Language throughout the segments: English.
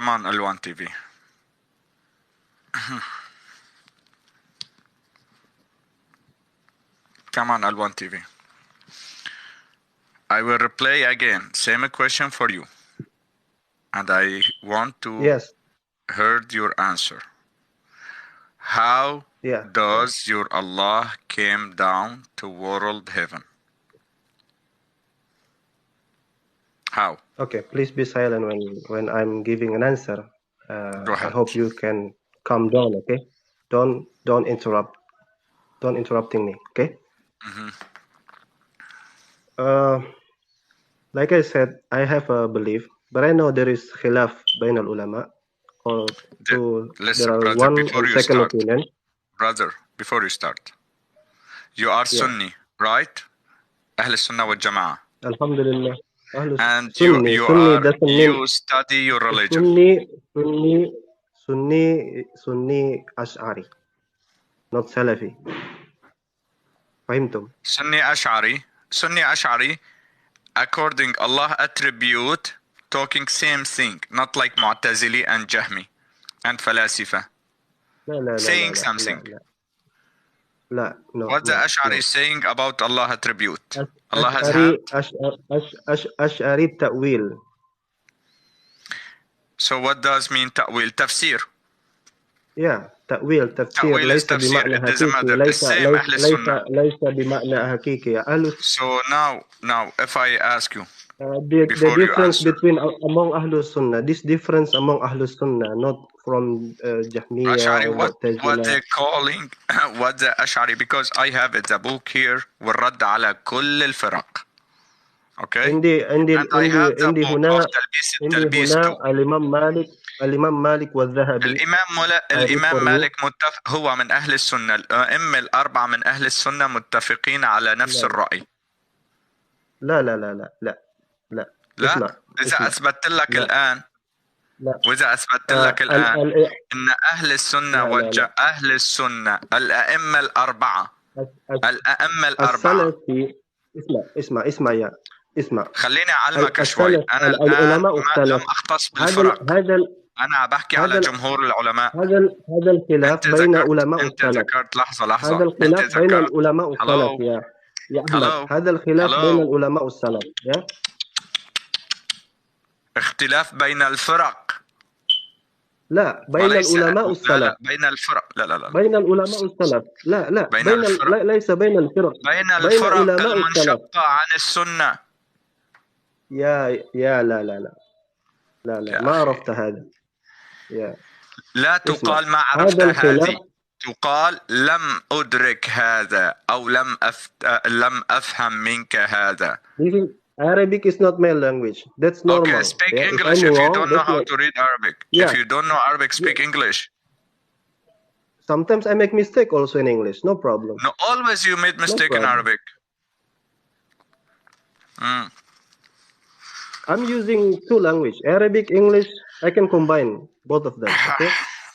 Come on, Alwan TV. Come on, Alwan TV. I will replay again. Same question for you. And I want to heard your answer. How does your Allah came down to world heaven? How? Okay, please be silent when I'm giving an answer. Go ahead. I hope you can calm down, okay? Don't interrupt. Don't interrupting me, okay? Like I said, I have a belief, but I know there is khilaf bain al ulama. Listen, there are brother, one before and you second start, opinion. brother, before you start, you are Sunni, right? Ahl Sunnah wal Jama'ah. Alhamdulillah. And Sunni, you study your religion. Sunni Ash'ari, not Salafi. فهمتم? Sunni Ash'ari, according Allah attribute, talking same thing, not like Mu'tazili and Jahmi and Falasifa. Saying something. No. What the Ash'ari is saying about Allah attribute? Allah has Ash'ari ta'wil. So what does mean ta'wil? Tafsir. Yeah, تأويل تفسير ليس بمعنى حقيقي ليس بمعنى حقيقي. So now if I ask you the difference between among Ahlul Sunnah, this difference among Ahlul Sunnah, not from Jahmiyyah Ash'ari, or what they're calling what the Ash'ari, because I have it, the book here والرد على كل الفرق. Okay. عندي هنا الإمام مالك والذهبي. الإمام مالك متفق، هو من أهل السنة، الأئمة الأربعة من أهل السنة متفقين على نفس الرأي. لا. إذا أثبت لك الآن وإذا أثبت لك الآن إن أهل السنة أهل السنة الأئمة الأربعة اسمع خليني أعلمك شوي. أنا الآن لم أختص بالفرق، أنا بحكي على جمهور العلماء. هذا الخلاف بين علماء أنت السلف. ذكرت لحظة هذا الخلاف بين العلماء السلف يا أحمد. هذا الخلاف بين العلماء السلف. اختلاف بين الفرق. لا بين العلماء السلف. بين الفرق. لا بين العلماء السلف. لا ليس بين الفرق. بين الفرق المنشقة عن السنة. يا لا ما عرفت هذا. لا تقال ما عرفت هذه، تقال لم أدرك هذا أو لم أفهم منك هذا. Arabic is not my language. That's normal. Okay, speak English if you don't know how to read Arabic. If you don't know Arabic, speak English. Sometimes I make mistake also in English. No problem. No, always you made mistake in Arabic. I'm using two language, Arabic, English. I can combine both of them. Okay,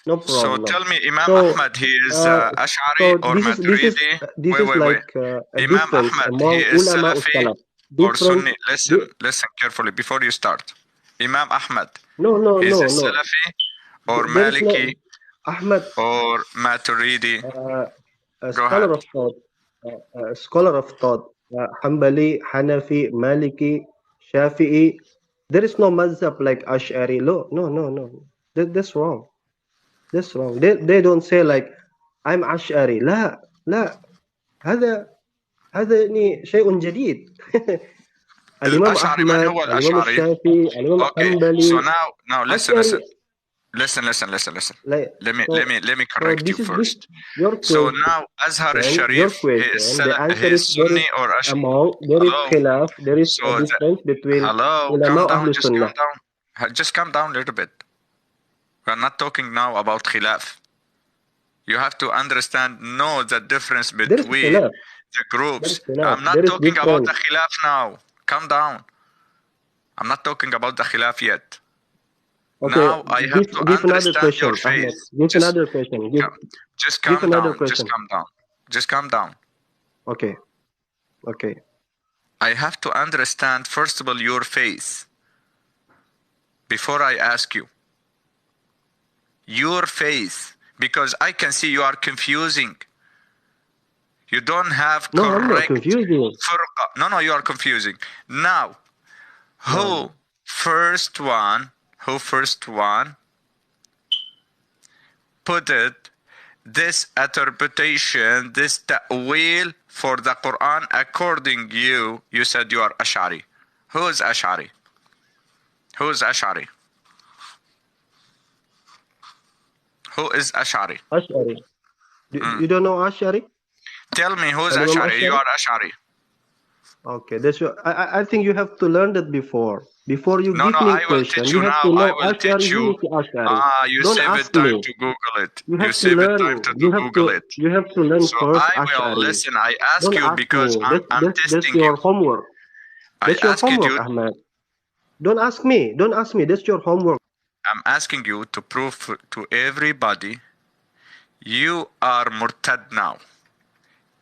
no problem. So tell me, Imam Ahmad, he is Ash'ari or Maturidi? Wait. Imam Ahmad, he is Salafi or Sunni? Listen carefully before you start. Imam Ahmad, he is Salafi or Maliki or Maturidi? Scholar of thought, Hanbali, Hanafi, Maliki, Shafi'i. There is no mazhab like Ash'ari. No. That's wrong. That's wrong. They don't say like I'm Ash'ari. لا هذا شيء جديد. الإمام أحمد، الإمام الشافعي، الإمام الحنبلي. So now listen. Let me correct you first. So now Azhar al-Sharif is Sunni or Ash'ari? There is khilaf. There is a difference between ulama Ahl Sunnah. Just calm down a little bit. We're not talking now about khilaf. You have to understand, know the difference between the groups. I'm not talking about the khilaf now. Calm down. I'm not talking about the khilaf yet. Okay, now I have to understand your faith. Give another question. Just calm down. Just calm down. Okay. I have to understand, first of all, your faith before I ask you. your face, because I can see you are confusing. You don't have No, I'm not correct confusing. furqa. No, you are confusing. Now, who first one put it this interpretation, this ta'wil for the Quran according you said you are Ash'ari. Who is Ash'ari? Who is Ash'ari? Who is Ash'ari? Ash'ari. You don't know Ash'ari? Tell me who's Al-Imam Ash'ari? You are Ash'ari. Okay, that's your. I think you have to learn that before. Before you give me I will question, teach you you have now. to know I will Ash'ari. teach you. Who is Ash'ari? You Don't save ask it time me. to Google it. You have to save learn. it time to You have Google to. it. You have to learn So first I will Ash'ari. listen. I ask Don't you ask because me. I'm That's testing your you. homework. That's I your asked homework, you. Ahmed. Don't ask me. Don't ask me. That's your homework. I'm asking you to prove to everybody you are murtad now.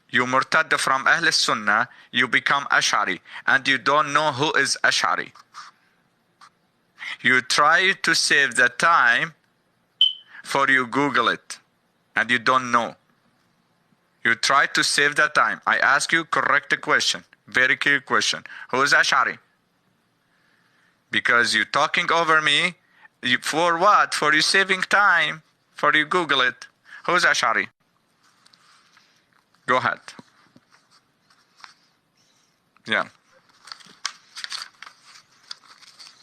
You murtad from Ahl Sunnah, you become Ash'ari, and you don't know who is Ash'ari. You try to save the time for you Google it, and you don't know. You try to save the time. I ask you correct question, very clear question. Who is Ash'ari? Because you're talking over me. For what? For you saving time, for you Google it. Who's Ash'ari? Go ahead. Yeah.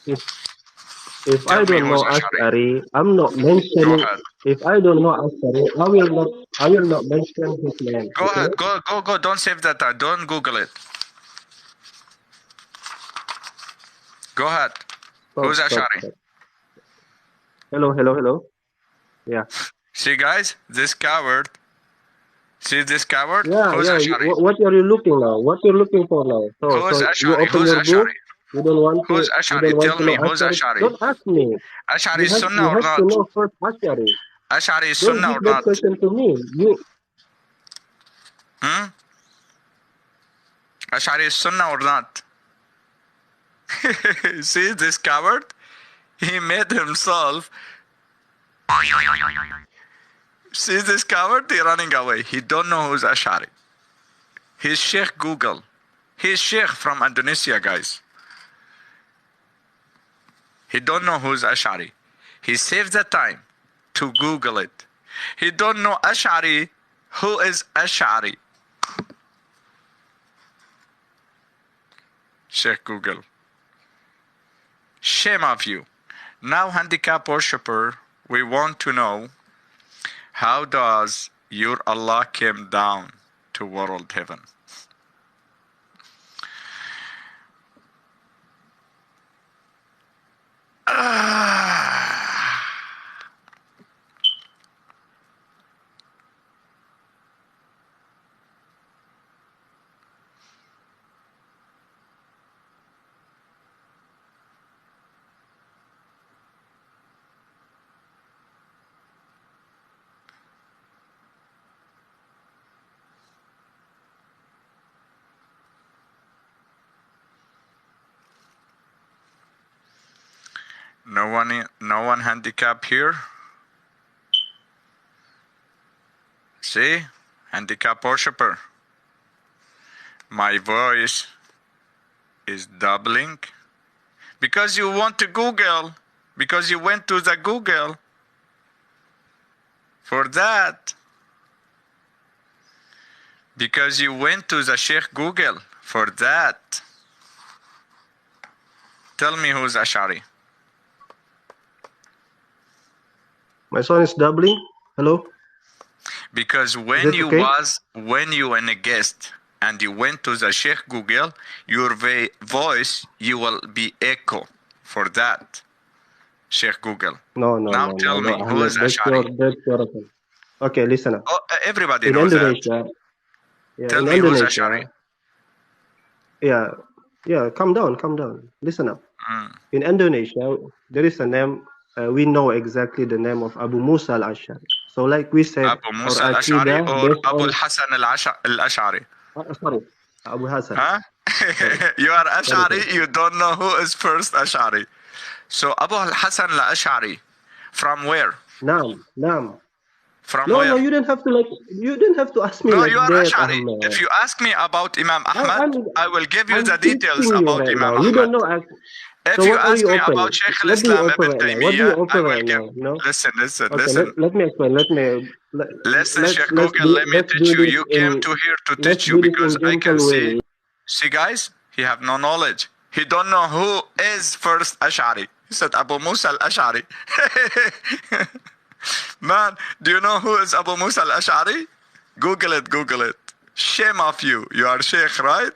If I don't know Ash'ari, I'm not mentioning. If I don't know Ash'ari, I will not mention his name. Go ahead. Go. Don't save that time. Don't Google it. Go ahead. Who's Ash'ari? Hello. Yeah. See, guys, this coward. See this coward? Yeah. Who's Ash'ari? What are you looking now? What you're looking for now? Who's So Ash'ari? you open Who's your Ash'ari? book. You don't want to. Who's Ash'ari? Tell me, know who's Ash'ari? Ash'ari? Don't ask me. Ash'ari is Sunnah You or have not? to know first Ash'ari. Ash'ari is Don't Sunnah or give that not? question to me. Ash'ari is Sunnah or not? See this coward? He made himself. See this coward? He running away. He don't know who's Ash'ari. He's Sheikh Google. He's Sheikh from Indonesia, guys. He don't know who's Ash'ari. He saved the time to Google it. He don't know Ash'ari. Who is Ash'ari? Sheikh Google. Shame of you. Now, handicap worshipper, we want to know, how does your Allah came down to world heaven? No one handicap here. See, handicap worshipper. My voice is doubling because you want to Google, because you went to the Google for that, because you went to the Sheikh Google for that. Tell me who's Ash'ari. My son is doubling. Hello. Because when you in a guest and you went to the Sheikh Google, your voice you will be echo for that. Sheikh Google. No. Now tell me who is Ash'ari. Okay, listen up. Everybody in knows Indonesia, that. Yeah, tell in me Indonesia, who's Ash'ari. Yeah. Calm down. Listen up. In Indonesia, there is a name. We know exactly the name of Abu Musa al-Ash'ari. So like we said, Abu Musa al-Ash'ari or Abu al-Hasan al-Ash'ari? Sorry, Abu Hasan. Huh? You are Ash'ari, you don't know who is first Ash'ari. So Abu al-Hasan al-Ash'ari, from where? Naam, naam. From No, where? no, you don't have to ask me No, like you are that, Ash'ari. Ahmed. If you ask me about Imam Ahmad, I'm I will give you I'm the details teaching you about right Imam now. You Ahmad. don't know. If So you what are ask you me open? about Shaykh What do you al-Islam open Ibn right now? What do you Taymiyyah, I open will right give... now? No. Listen, listen, Okay, listen. let me explain. Listen, Sheikh Google, let me Let's teach do you. this You came in to here to let's teach you do this because in I can gentle see. way. See, guys, he have no knowledge. He don't know who is first Ash'ari. He said Abu Musa al-Ash'ari. Man, do you know who is Abu Musa al-Ash'ari? Google it, Google it. Shame of you. You are Sheikh, right?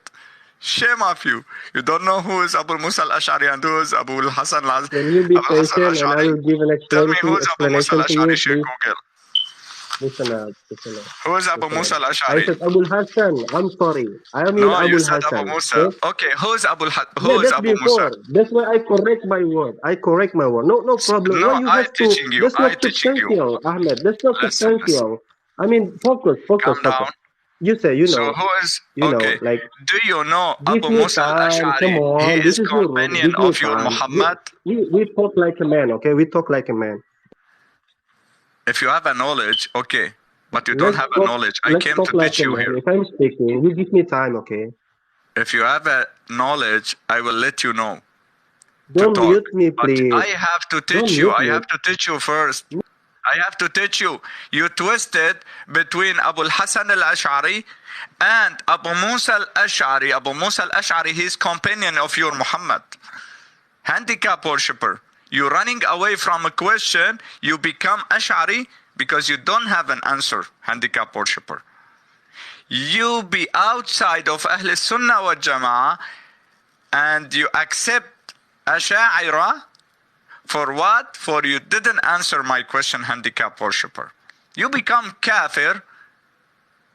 Shame of you. You don't know who is Abu Musa al-Ash'ari and who is Abu al-Hasan Can you be al-Hasan patient and I al-Ash'ari. will give an Tell me who is Abu Musa explanation to al-Ash'ari, you, Sheikh please? Google. Listen up, listen up, Who is Abu listen Musa up. I al-Ash'ari? said Abul Hassan. I'm sorry. I mean No, you Abul said Abu Hassan. Musa. Okay? Okay, Yeah, who is that's Abu Musa? before. That's why I correct my word. I correct my word. No, no problem. Why No, you I have to? teaching you. That's I not teaching you. substantial, Ahmed. That's not Listen, listen. substantial. I mean, focus, focus, Calm focus. down. You say, So who is okay? like, Do you know give Abu me Musa time. Come al-Ash'ari? He on, is this is your room. companion Give me of your time. Muhammad. We talk like a man, okay? We talk like a man. If you have a knowledge, okay. But you don't Let's have a talk. knowledge. I Let's came talk to like teach a you man. here. If I'm speaking, you give me time, okay? If you have a knowledge, I will let you know to Don't talk. mute me, But please. I have to Don't teach you. mute I me. have to teach you first. I have to teach you. You twisted between Abu al-Hasan al-Ash'ari and Abu Musa al-Ash'ari. Abu Musa al-Ash'ari, he is companion of your Muhammad. Handicap worshipper. You're running away from a question. You become Ash'ari because you don't have an answer. Handicap worshipper. You be outside of Ahl Sunnah wa Jama'ah and you accept Ash'ira. For what? For you didn't answer my question, handicap worshipper. You become kafir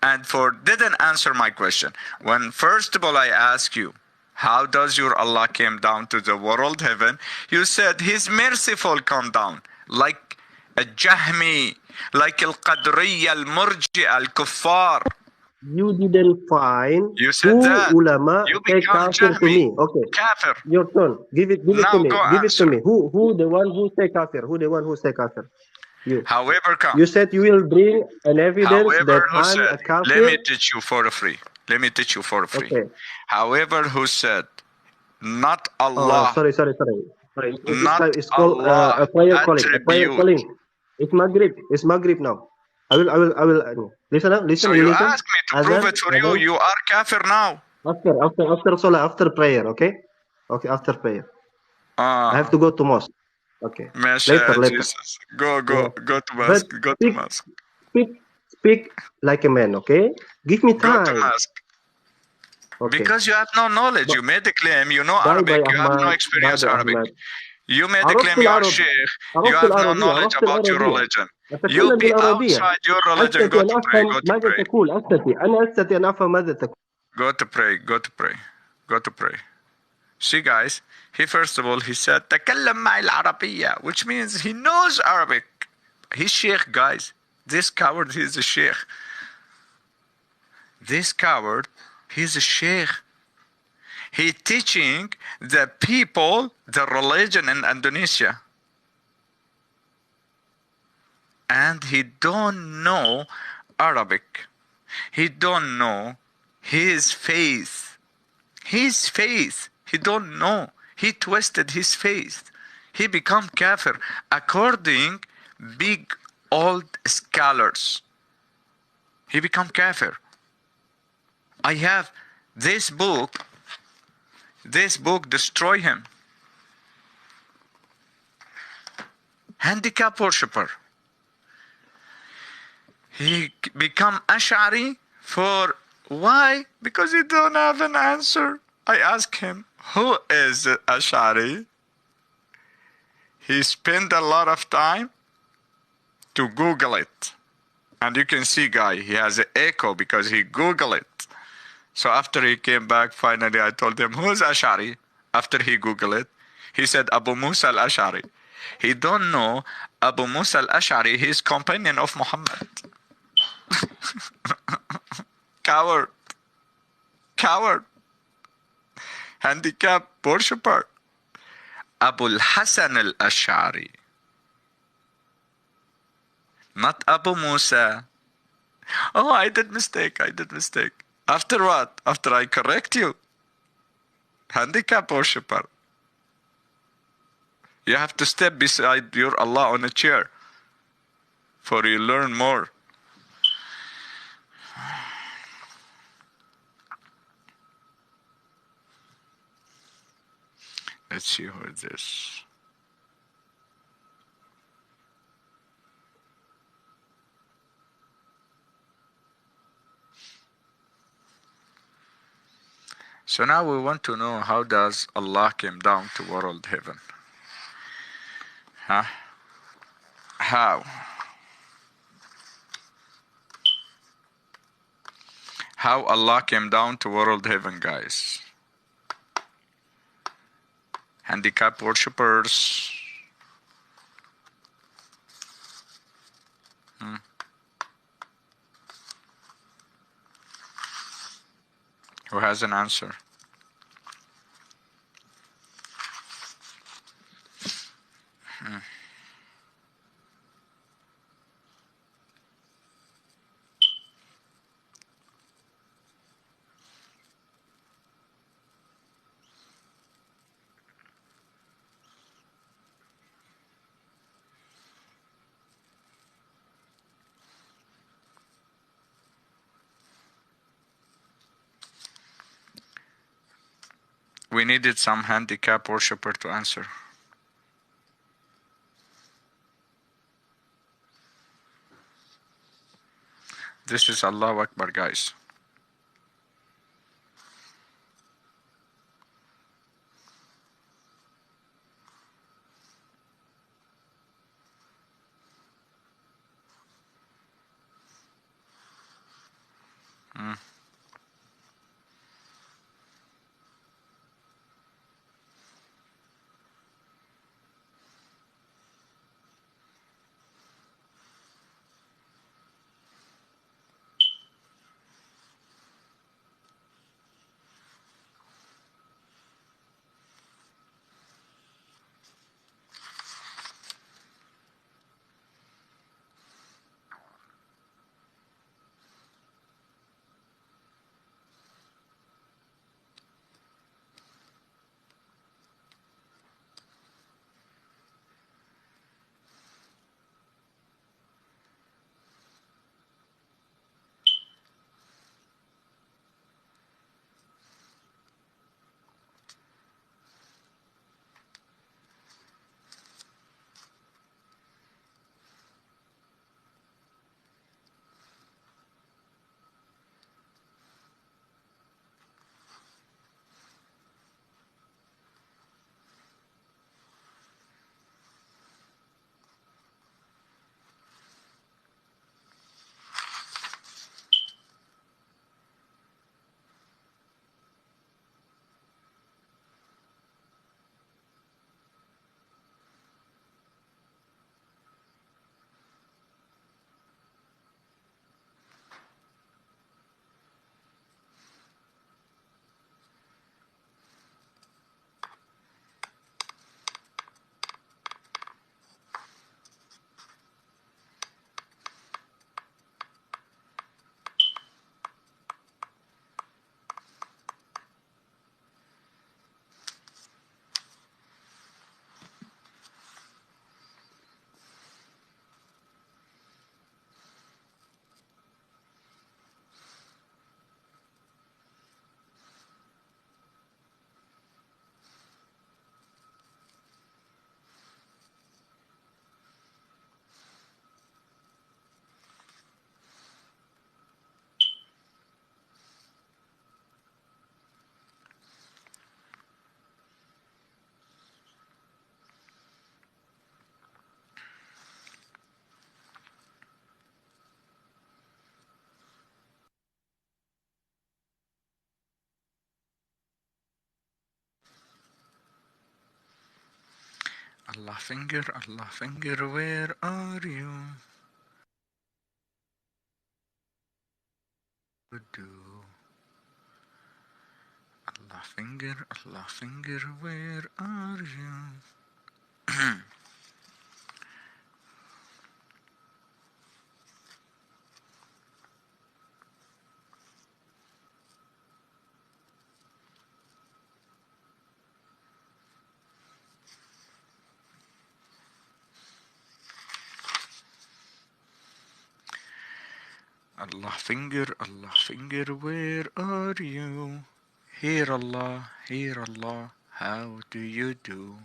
and for didn't answer my question. When first of all I ask you, how does your Allah came down to the world heaven? You said He's merciful come down. Like a Jahmi, like al-Qadriya, al-Murji, al-Kuffar. You didn't find You said who that. ulama You say become kafir to Jahmi, me. Okay. kafir. Your turn. Give it to Now me. go Give it to answer. me. Who the one who say kafir? Who the one who say kafir? You. However come. You said you will bring an evidence However that who I'm said, a kafir. let me teach you for free. Let me teach you for free. Okay. However who said, not Oh, Allah, sorry. not It's called Allah a prayer calling. A prayer attribute. calling. It's Maghrib. It's Maghrib now. I will. Listen up. Listen. So You you listen. ask me to prove Azan. it for you. You are kafir now. After salah, after prayer. Okay. Okay. After prayer. I have to go to mosque. Okay. Later. Jesus. Go Yeah. to But mosque. Go to speak, mosque. speak, speak like a man. Okay. Give me Go to time. mosque. Okay. Because you have no knowledge. You made a claim. You know Bye Arabic. bye You have no Ahmad. experience Arabic. Ahmad. You made a عرفت claim you are العرب. sheikh. You عرفت have no العربية. knowledge عرفت about your العربية. religion. You أتكلم be بالعربية. outside your religion. أستطيع Go أن to pray. أفهم Go to ماذا pray. تقول. أنا أستطيع أن أفهم ماذا تقول. Go to pray. Go to pray. Go to pray. See, guys, he first of all, he said, تكلم معي العربية, which means he knows Arabic. He's sheikh, guys. This coward, he's a sheikh. This coward, he's a sheikh. He teaching the people the religion in Indonesia. And he don't know Arabic. He don't know his faith. His faith. He don't know. He twisted his faith. He become kafir according big old scholars. He become kafir. I have this book. This book destroy him. Handicap worshipper. He become Ash'ari for why? Because he don't have an answer. I ask him, who is Ash'ari? He spent a lot of time to Google it. And you can see, guy, he has an echo because he Googled it. So after he came back, finally I told him, who's Ash'ari? After he Googled it, he said Abu Musa al-Ash'ari. He don't know Abu Musa al-Ash'ari, he is companion of Muhammad. Coward. Coward. Handicap worshipper. Abu al-Hasan al-Ash'ari. Not Abu Musa. Oh, I did mistake. I did mistake. After what? After I correct you? Handicap worshipper. You have to step beside your Allah on a chair for you learn more. Let's see who is this. So now we want to know, how does Allah came down to world heaven? Huh? How? How Allah came down to world heaven, guys? Handicap worshippers. Who has an answer? We needed some handicap worshipper to answer. This is Allahu Akbar, guys. Allah finger, where are you? Do. Allah finger, where are you? Allah finger, where are you? Here Allah, how do you do?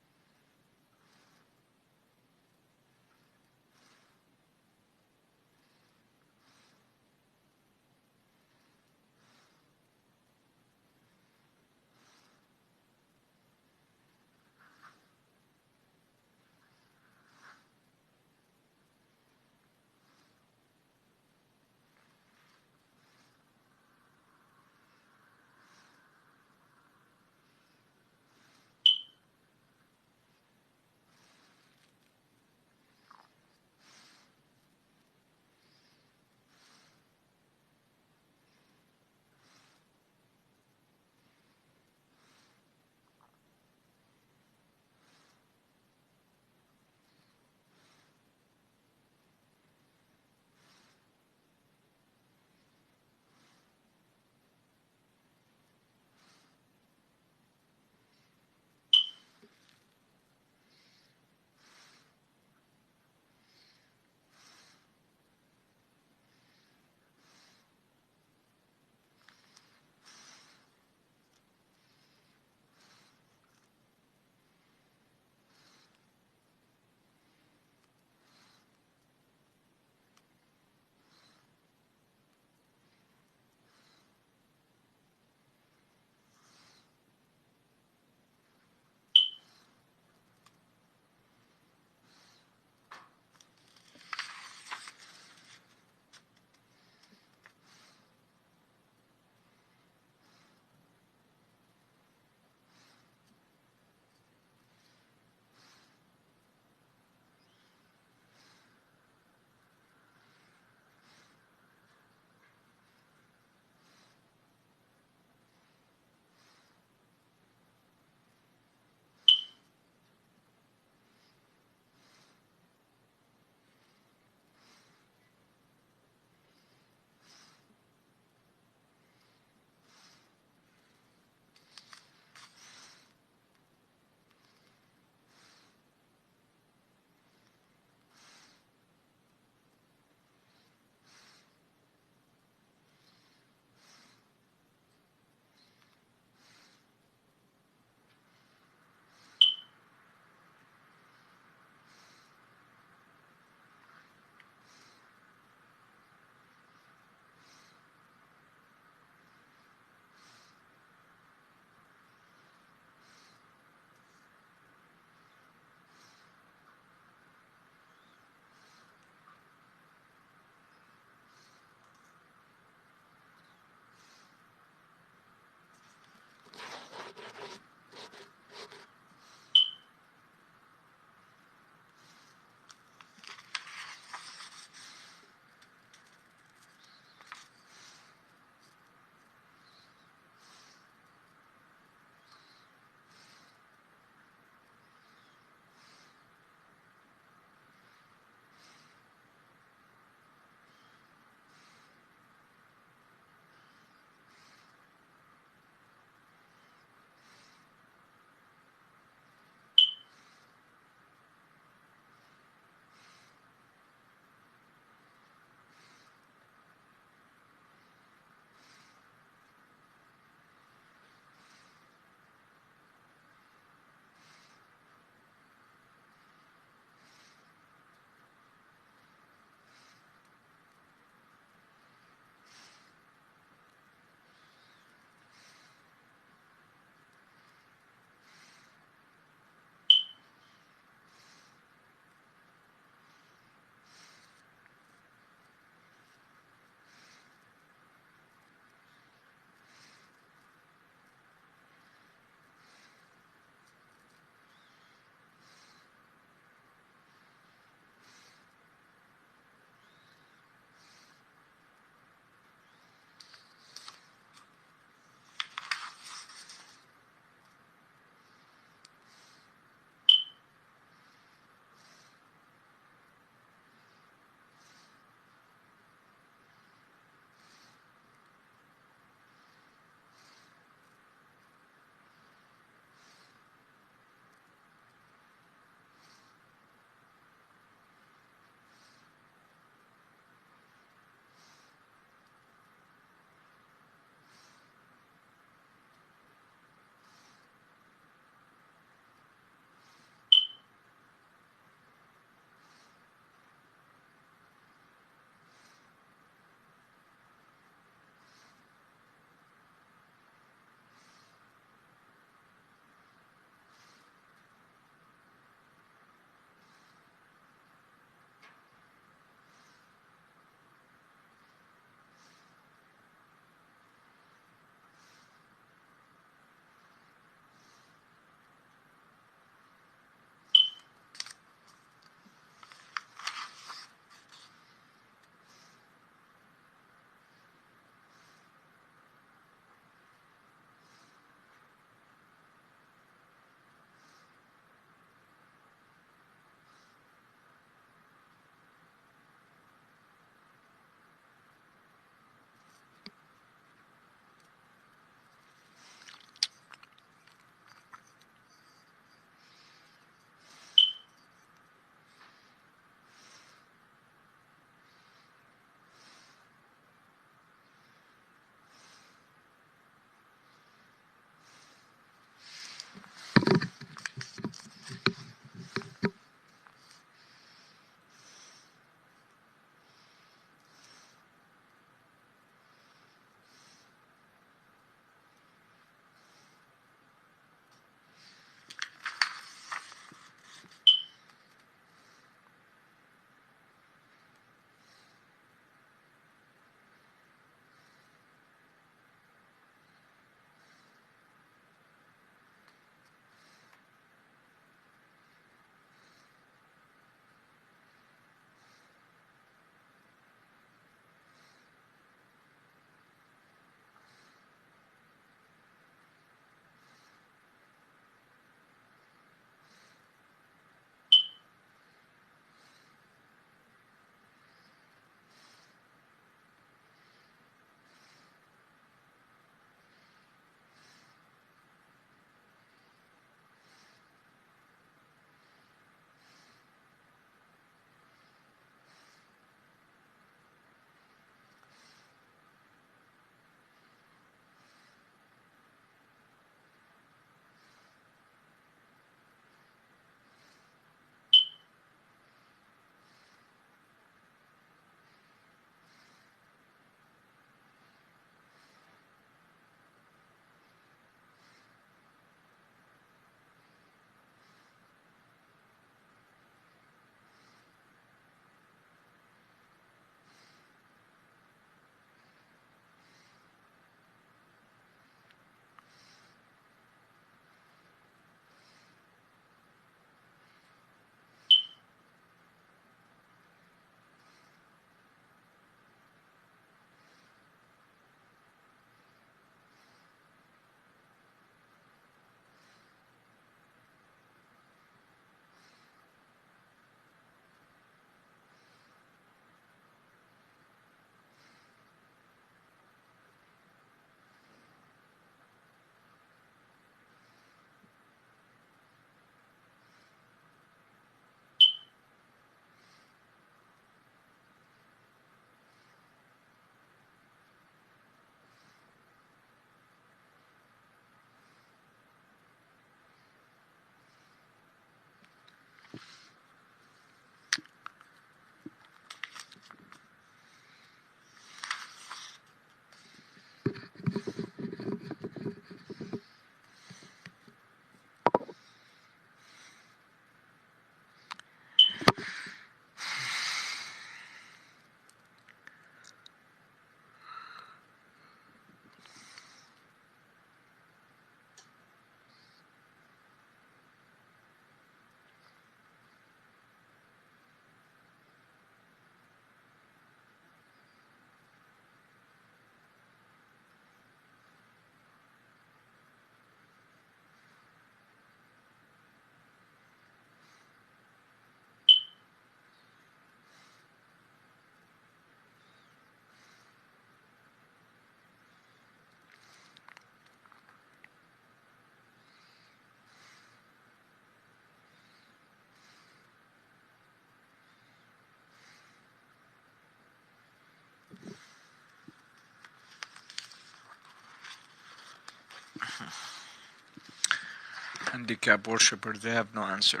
Handicap worshipper, they have no answer.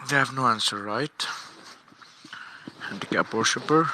They have no answer, right? Handicap worshipper.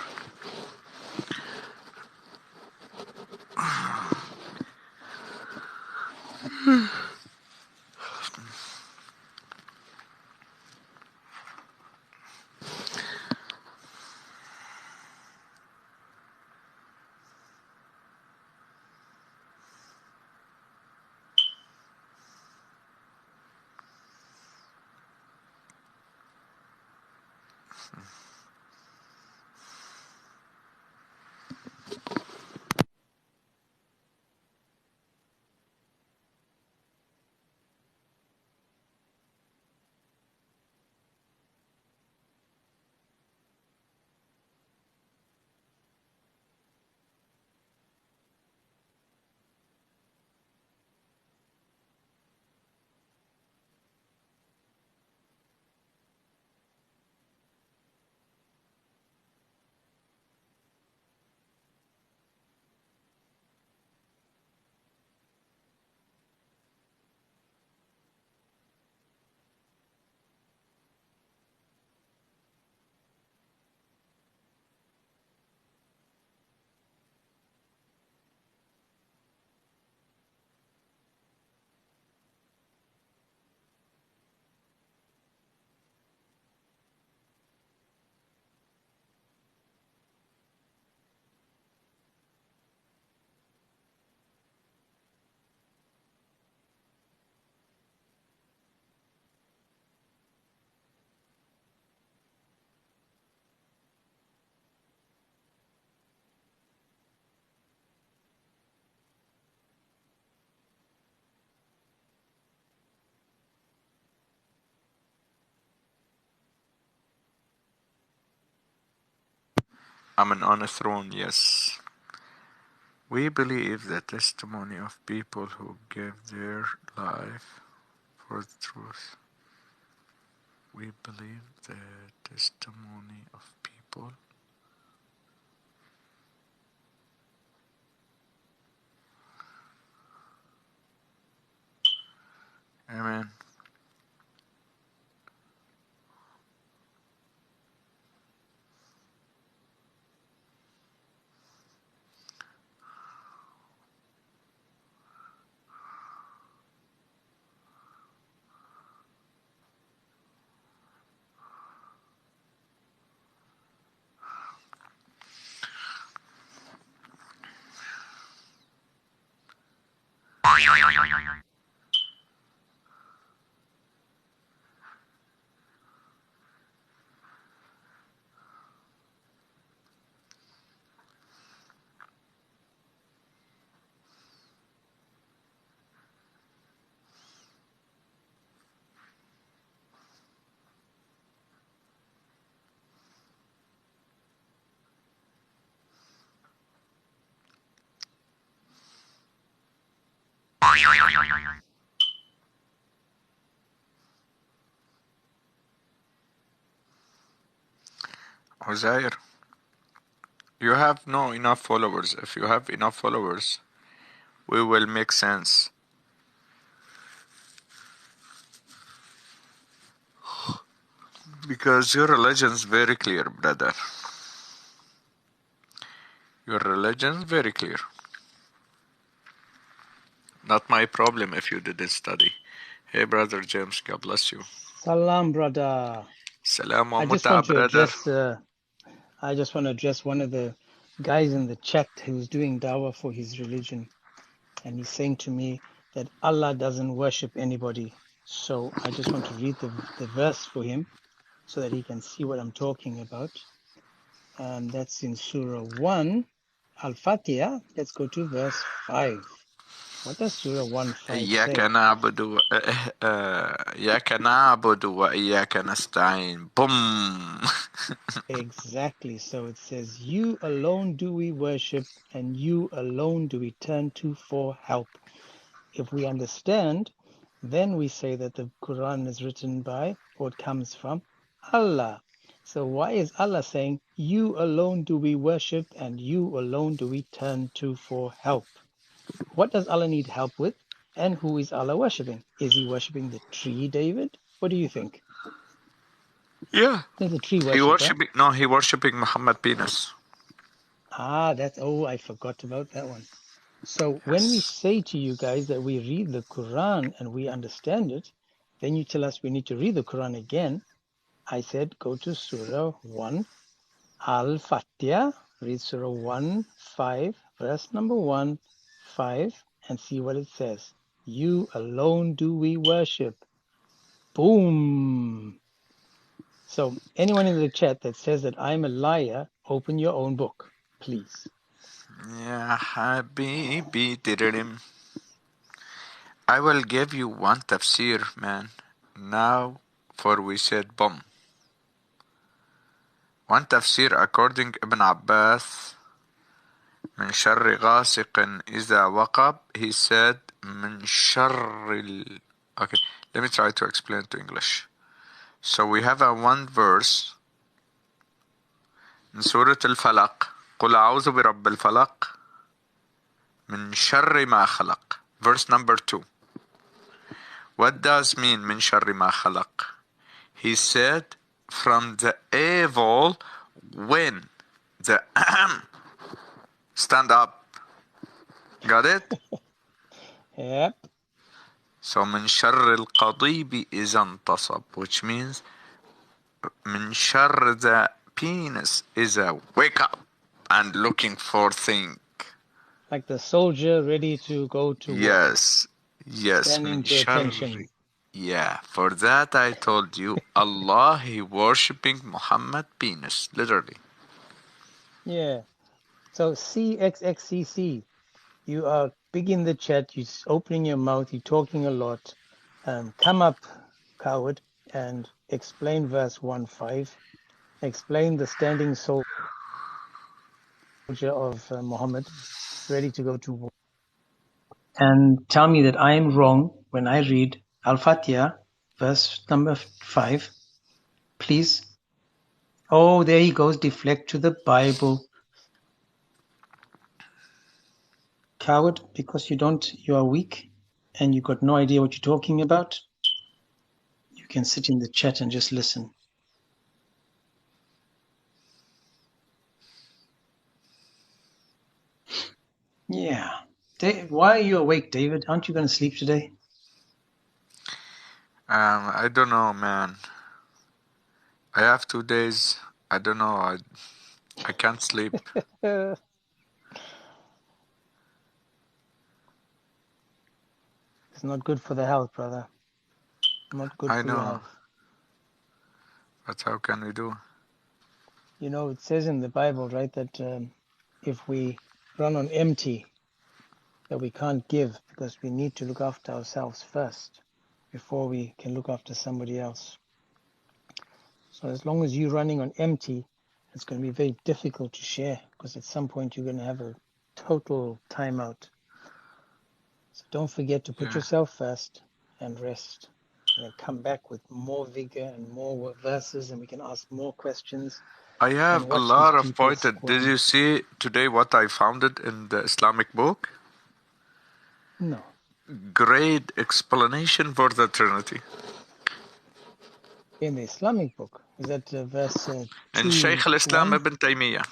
I'm on a throne, yes. We believe the testimony of people who give their life for the truth. We believe the testimony of people. Amen. Uzair, you have no enough followers. If you have enough followers, we will make sense. Because your religion is very clear, brother. Your religion is very clear. Not my problem if you didn't study. Hey, brother James, God bless you. Salam, brother. Salam wa I just muta, want to brother. address one of the guys in the chat who's doing dawah for his religion, and he's saying to me that Allah doesn't worship anybody. So I just want to read the verse for him so that he can see what I'm talking about. And that's in Surah 1, Al-Fatiha. Let's go to verse 5. What does Surah 1:5 إياك say? نعبد إياك نعبد وإياك نستعين. Boom. Exactly. So it says, you alone do we worship and you alone do we turn to for help. If we understand, then we say that the Quran is written by or it comes from Allah. So why is Allah saying, you alone do we worship and you alone do we turn to for help? What does Allah need help with? And who is Allah worshipping? Is he worshipping the tree, David? What do you think? Yeah. There's a tree He worshiper. worshipping Muhammad penis. I forgot about that one. So when we say to you guys that we read the Quran and we understand it, then you tell us we need to read the Quran again. I said, go to Surah 1, Al-Fatiha, read Surah 1, 5, verse number 1, 5, and see what it says. You alone do we worship. Boom. So anyone in the chat that says that I'm a liar, open your own book, please. Yeah, Habibi diririm. I will give you one tafsir, man. Now, for we said boom. One tafsir according Ibn Abbas. من شر غاسق إذا وقب. He said من شر Okay, let me try to explain to English. So we have a one verse in Surah Al-Falaq. قل أعوذ برب الفلق من شر ما خلق. Verse number 2. What does mean من شر ما خلق? He said from the evil when the stand up. Got it? Yep. So من شر القضيب إذا انتصب, which means من شر the penis is a wake up and looking for thing. Like the soldier ready to go to war. Yes. Standing to attention. Yeah, for that I told you, Allah, he worshipping Muhammad penis, literally. Yeah. So CXXCC, you are big in the chat, you're opening your mouth, you're talking a lot. Come up, coward, and explain verse 1-5. Explain the standing soldier of Muhammad, ready to go to war. And tell me that I am wrong when I read Al-Fatiha, verse number 5. Please. Oh, there he goes, deflect to the Bible. Coward, because you are weak and you got no idea what you're talking about. You can sit in the chat and just listen. Yeah. Why are you awake, David? Aren't you going to sleep today? I don't know, man. I have 2 days. I don't know. I can't sleep. It's not good for the health, brother. Not good for your health. But how can we do? You know, it says in the Bible, right, that if we run on empty, that we can't give because we need to look after ourselves first before we can look after somebody else. So as long as you're running on empty, it's going to be very difficult to share because at some point you're going to have a total timeout. So don't forget to put yourself first and rest, and then come back with more vigor and more verses, and we can ask more questions. I have a lot of points. Did you see today what I found it in the Islamic book? No. Great explanation for the Trinity. In the Islamic book? Is that verse 2? In Shaykh al-Islam Ibn Taymiyyah.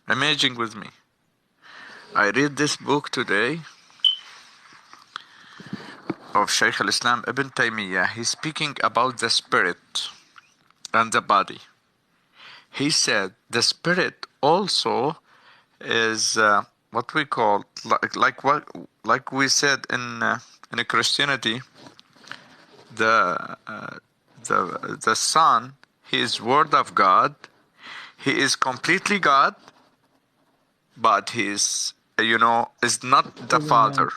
Imagine with me. I read this book today of Shaykh al-Islam Ibn Taymiyyah. He's speaking about the spirit and the body. He said the spirit also is what we call like we said in Christianity, the Son, he is Word of God. He is completely God, but he is is not the Father.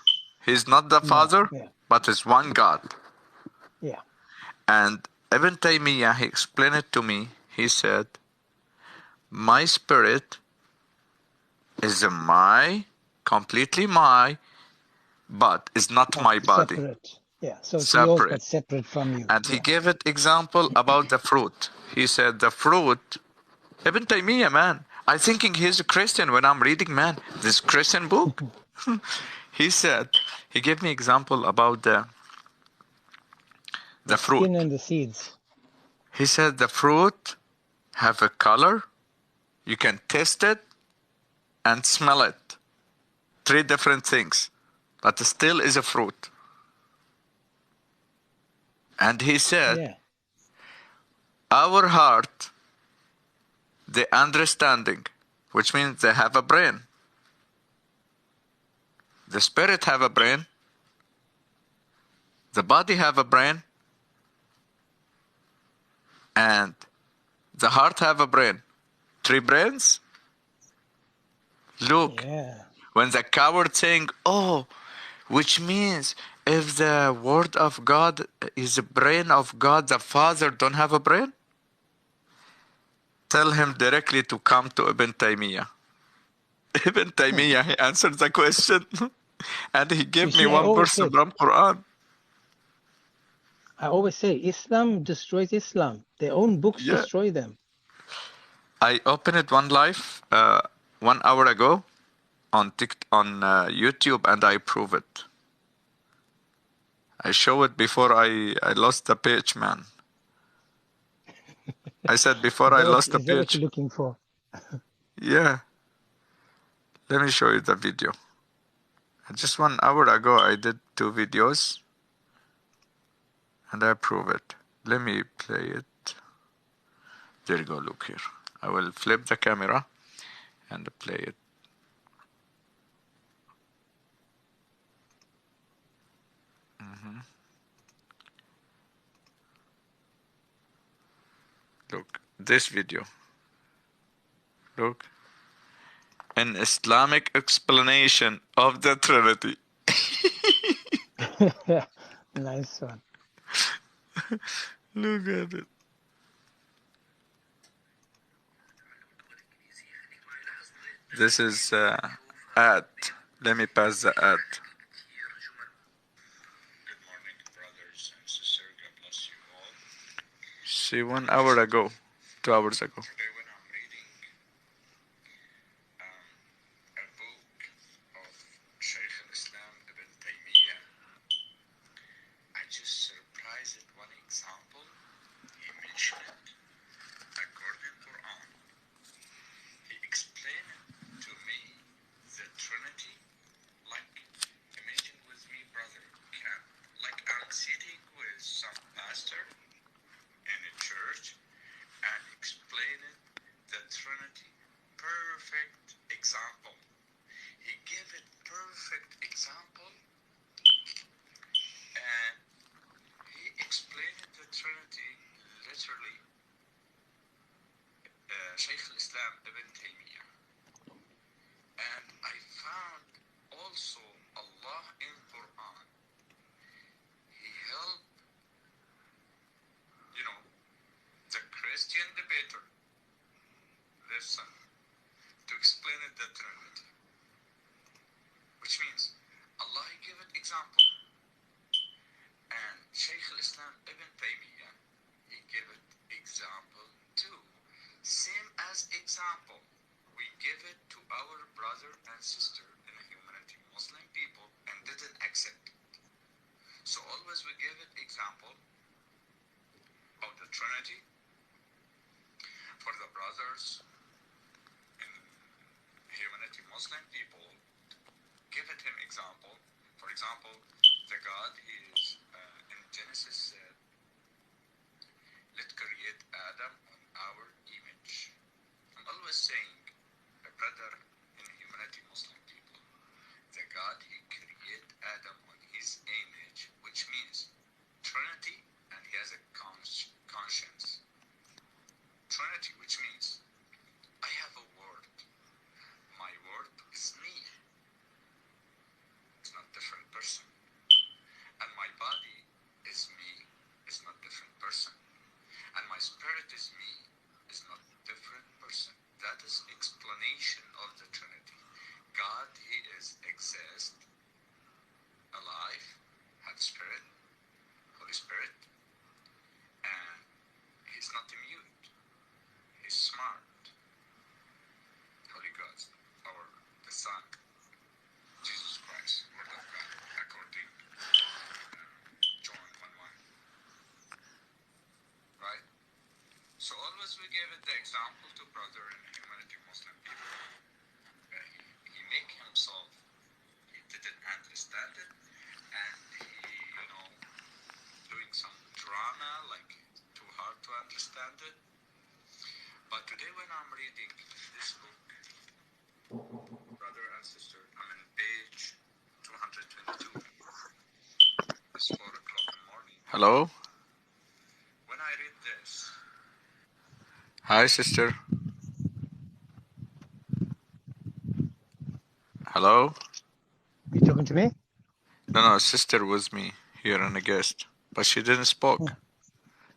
He's not the Father, but is one God. Yeah. And Ibn Taymiyyah, he explained it to me. He said, my spirit is completely my, but is not my body. Separate. Yeah, so it's yours separate. but separate from you. And he gave it example about the fruit. He said the fruit, Ibn Taymiyyah, man. I thinking he's a Christian when I'm reading, man, this Christian book. He said, he gave me example about the fruit. Skin and the seeds. He said the fruit have a color, you can taste it and smell it. 3 different things, but it still is a fruit. And he said, our heart, the understanding, which means they have a brain. The spirit have a brain. The body have a brain. And the heart have a brain. 3 brains? Look, when the coward saying, oh, which means if the word of God is the brain of God, the Father don't have a brain? Tell him directly to come to Ibn Taymiyyah. Ibn Taymiyyah, he answered the question. And he gave me one verse from Quran. I always say, Islam destroys Islam. Their own books destroy them. I opened it one live 1 hour ago on YouTube, and I prove it. I show it before I lost the page, man. I said before I lost the page. Is that what you're looking for? Yeah. Let me show you the video. Just 1 hour ago, I did 2 videos. And I prove it. Let me play it. There you go, look here. I will flip the camera and play it. Look, this video. Look. An Islamic explanation of the Trinity. Nice one. Look at it. This is ad. Let me pass the ad. Good morning, brothers and sisters. God bless you all. See, 1 hour ago, 2 hours ago. Today when I'm reading a book of Shaykh al-Islam Ibn Taymiyyah, I just surprised at one example. He mentioned according to Quran. He explained to me the Trinity like, imagine with me, brother, like I'm sitting with some pastor in a church and explaining the Trinity. Perfect example. He gave it perfect example, and he explained the Trinity literally. Shaykh al-Islam Ibn Taymiyyah. And I found also Allah in Quran. He helped, the Christian debater, listen, to explain it the Trinity. Which means Allah gave it example. And Shaykh al-Islam Ibn Taymiyyah, he gave it example too. Same as example, we give it to our brother and sister in the humanity, Muslim people, and didn't accept it. So always we give it example of the Trinity for the brothers in humanity, Muslim people, give it him example. For example, the God is in Genesis said, let's create Adam on our image. I'm always saying, a brother in humanity, Muslim people, the God, he created Adam on his image, which means Trinity, and he has a conscience. Trinity, which means I have a word. My word is me. It's not different person. And my body is me. It's not different person. And my spirit is me. It's not different person. That is explanation of the Trinity. God, he is exist, alive, example to brother in humanity Muslim people. He make himself, he didn't understand it, and he, doing some drama, like too hard to understand it. But today when I'm reading this book, brother and sister, I'm in page 222. It's 4 o'clock in the morning. Hello? When I read this... Hi, sister. Hello? You talking to me? No, sister was me here and a guest, but she didn't spoke.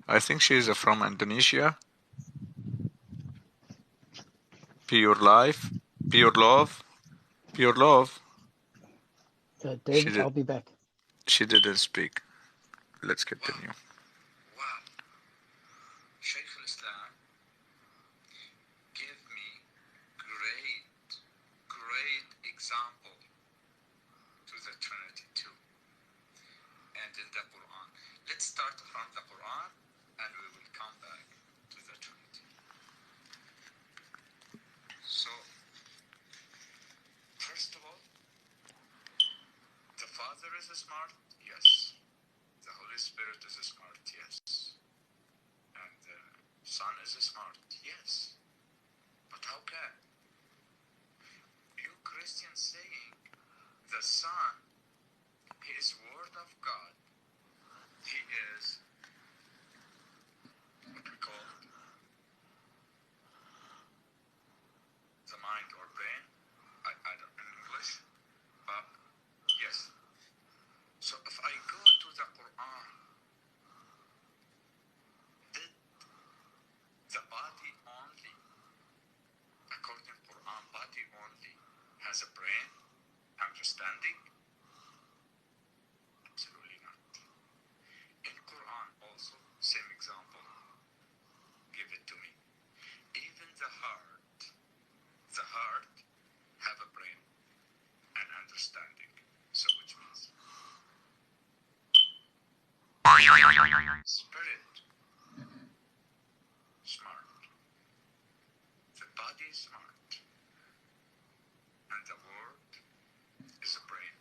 I think she's from Indonesia. Pure life, pure love, pure love. David, I'll be back. She didn't speak. Let's continue. Wow. Shaykh al-Islam gave me great example to the Trinity too. And in the Quran. Let's start from the Quran and we will come back to the Trinity. So, first of all, the Father is smart, yes. The Holy Spirit is smart, yes. And the Son is smart, yes. But how can? You Christians saying the Son, He is Word of God. He is what we call the mind or brain. I don't know in English, but yes. So if I go to the Quran, did the body only, according to Quran, body only has a brain, understanding? Absolutely not. In Quran also, same example, give it to me. Even the heart have a brain and understanding. So which means spirit, smart. The body is smart. And the word is a brain.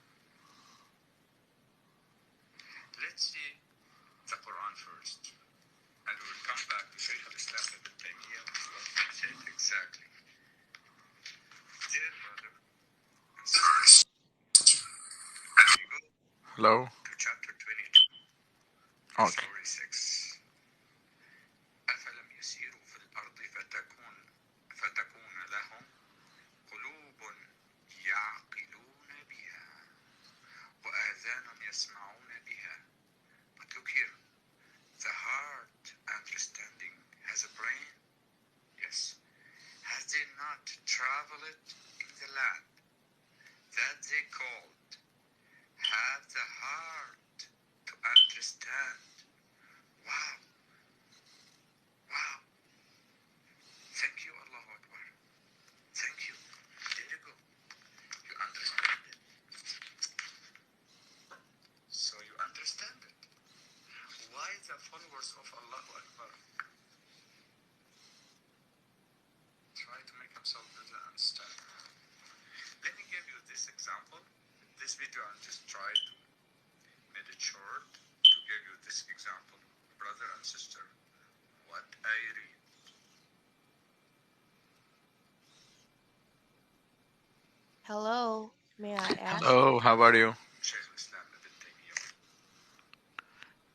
Let's see the Quran first. And we'll come back to Shaykh al-Islam Ibn Taymiyyah, what he said exactly. Dear brother and sister, and we go Hello? To chapter 22, okay. Story 6. أفلم يسيروا في الأرض فتكون لهم قلوب يعقلون بها وآذان يسمعون بها. But look here, the heart understanding has a brain? Yes. Has they not traveled in the land that they called have the heart to understand? Wow. Wow. Thank you, Allahu Akbar. Thank you. There you go. You understand it. So you understand it. Why the followers of Allahu Akbar try to make themselves better understand? Let me give you this example. This video I'm just trying to make it short to give you this example. Brother and sister, what I read. Hello, may I ask? Hello, how are you?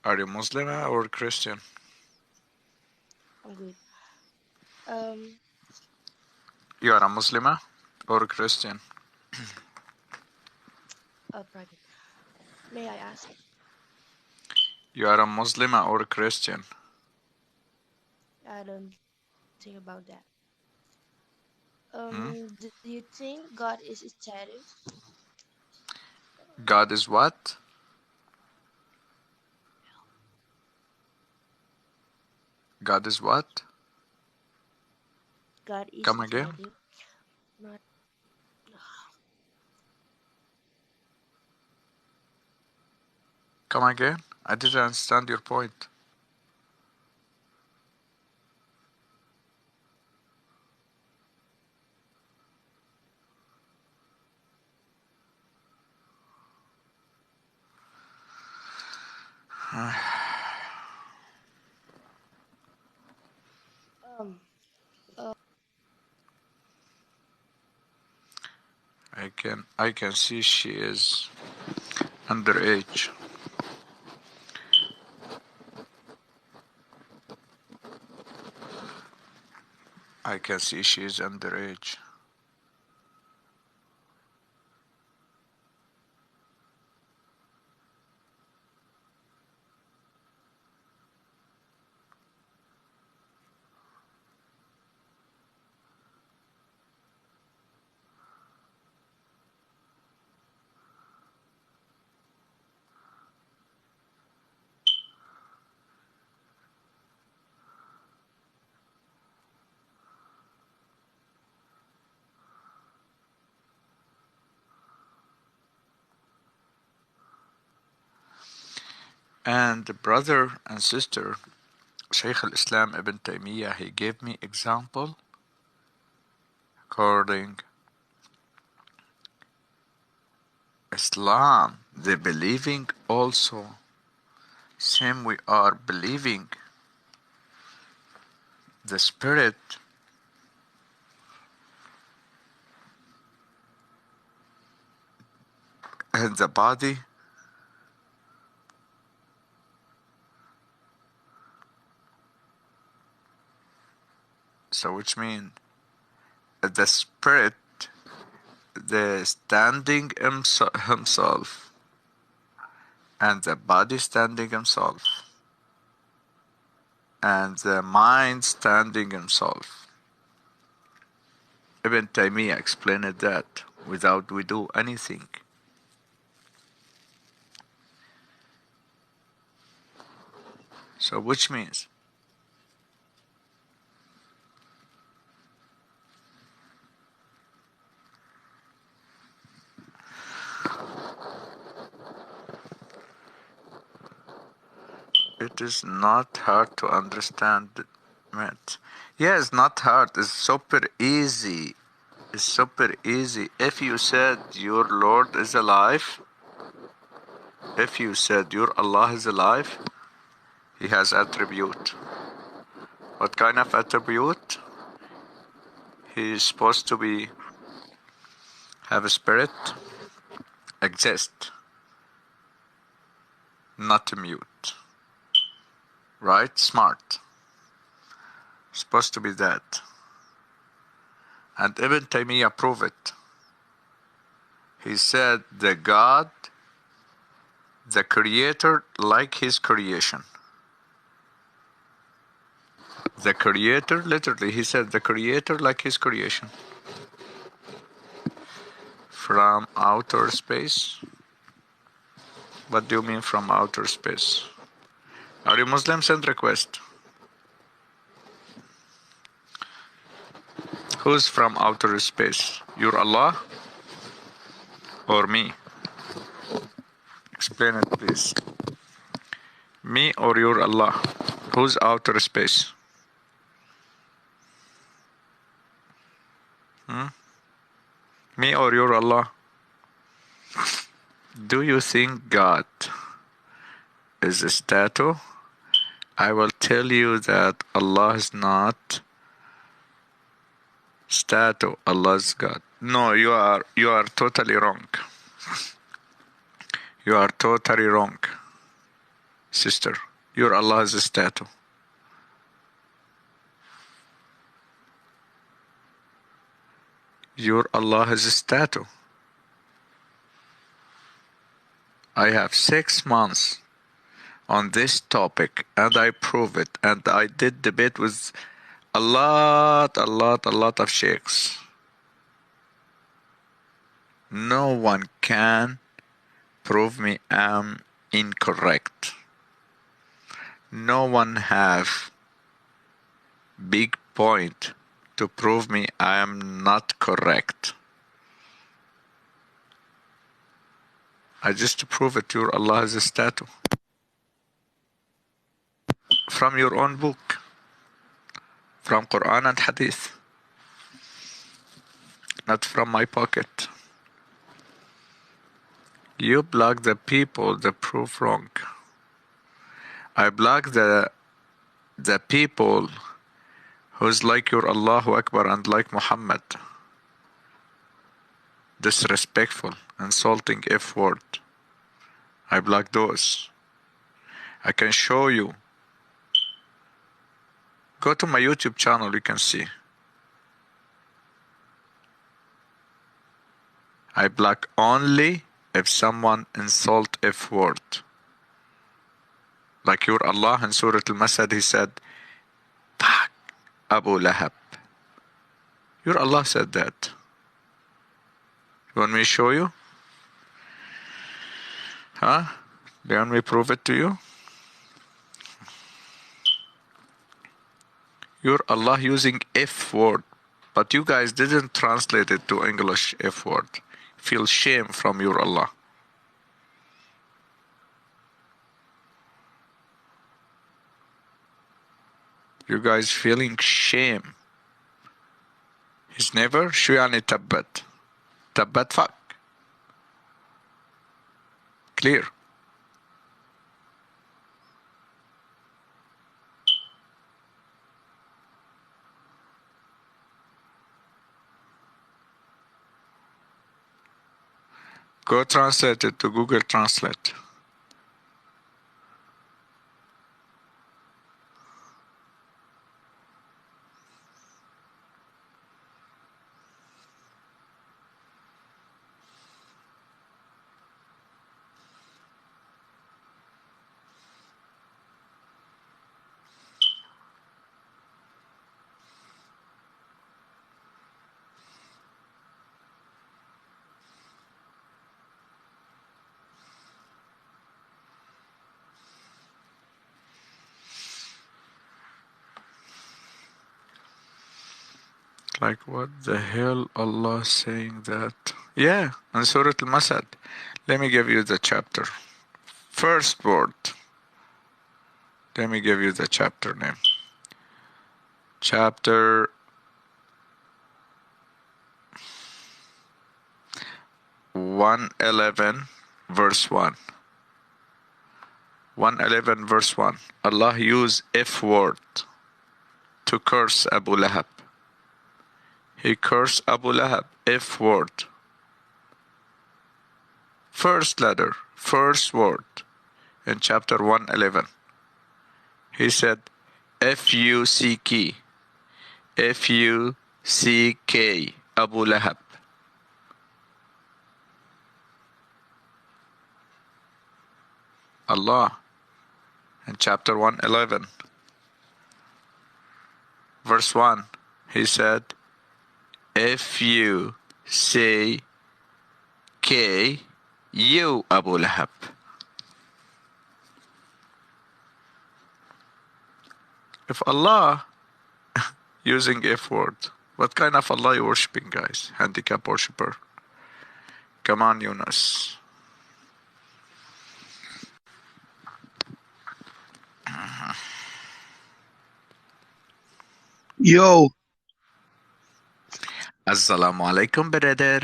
Are you Muslim or Christian? I'm good. You are a Muslim or a Christian? Private. May I ask? You are a Muslim or a Christian? I don't think about that. Do you think God is static? God is what? God is what? God is Come again? static. Not. Come again? I didn't understand your point. Um, I can see she is underage. I can see she is underage. And the brother and sister, Shaykh al-Islam Ibn Taymiyyah, he gave me example according Islam. They believing also, same we are believing the spirit and the body. So which means the spirit, the standing himself, and the body standing himself, and the mind standing himself. Ibn Taymiyyah explained that without we do anything. So which means it is not hard to understand it. Yeah, it's not hard. It's super easy. It's super easy. If you said your Lord is alive, if you said your Allah is alive, He has attribute. What kind of attribute? He is supposed to be have a spirit, exist, not mute. Right? Smart. Supposed to be that. And Ibn Taymiyyah proved it. He said the God, the creator, like his creation. The creator, literally, he said the creator like his creation. From outer space? What do you mean from outer space? Are you Muslim? Send request. Who's from outer space? Your Allah or me? Explain it, please. Me or your Allah? Who's outer space? Me or your Allah? Do you think God is a statue? I will tell you that Allah is not statue. Allah is God. No, you are totally wrong. You are totally wrong, sister. Your Allah is a statue. Your Allah is a statue. I have 6 months on this topic and I prove it, and I did debate with a lot of sheikhs. No one can prove me I'm incorrect. No one have big point to prove me I am not correct. I just prove it. Your Allah is a statue. From your own book. From Quran and Hadith. Not from my pocket. You block the people that prove wrong. I block the people who's like your Allahu Akbar and like Muhammad. Disrespectful, insulting F word. I block those. I can show you. Go to my YouTube channel, you can see. I block only if someone insult F word. Like your Allah in Surah Al-Masad, he said, Fuck Abu Lahab. Your Allah said that. You want me to show you? Huh? Do you want me to prove it to you? Your Allah using F word, but you guys didn't translate it to English F word. Feel shame from your Allah. You guys feeling shame. He's never شو يعني تبت. تبت fuck. Clear. Go translate it to Google Translate. Like what the hell Allah saying that? Yeah, in Surah Al-Masad. Let me give you the chapter. First word. Let me give you the chapter name. Chapter 111 verse 1. 111 verse 1. Allah used F word to curse Abu Lahab. He cursed Abu Lahab, F word. First letter, first word in chapter 111. He said, F-U-C-K, F-U-C-K, Abu Lahab. Allah, in chapter 111, verse 1, he said, F-U-C-K, you Abu Lahab. If Allah using F word, what kind of Allah you worshipping, guys? Handicap worshipper. Come on, Yunus. Yo. Assalamu alaikum, brother.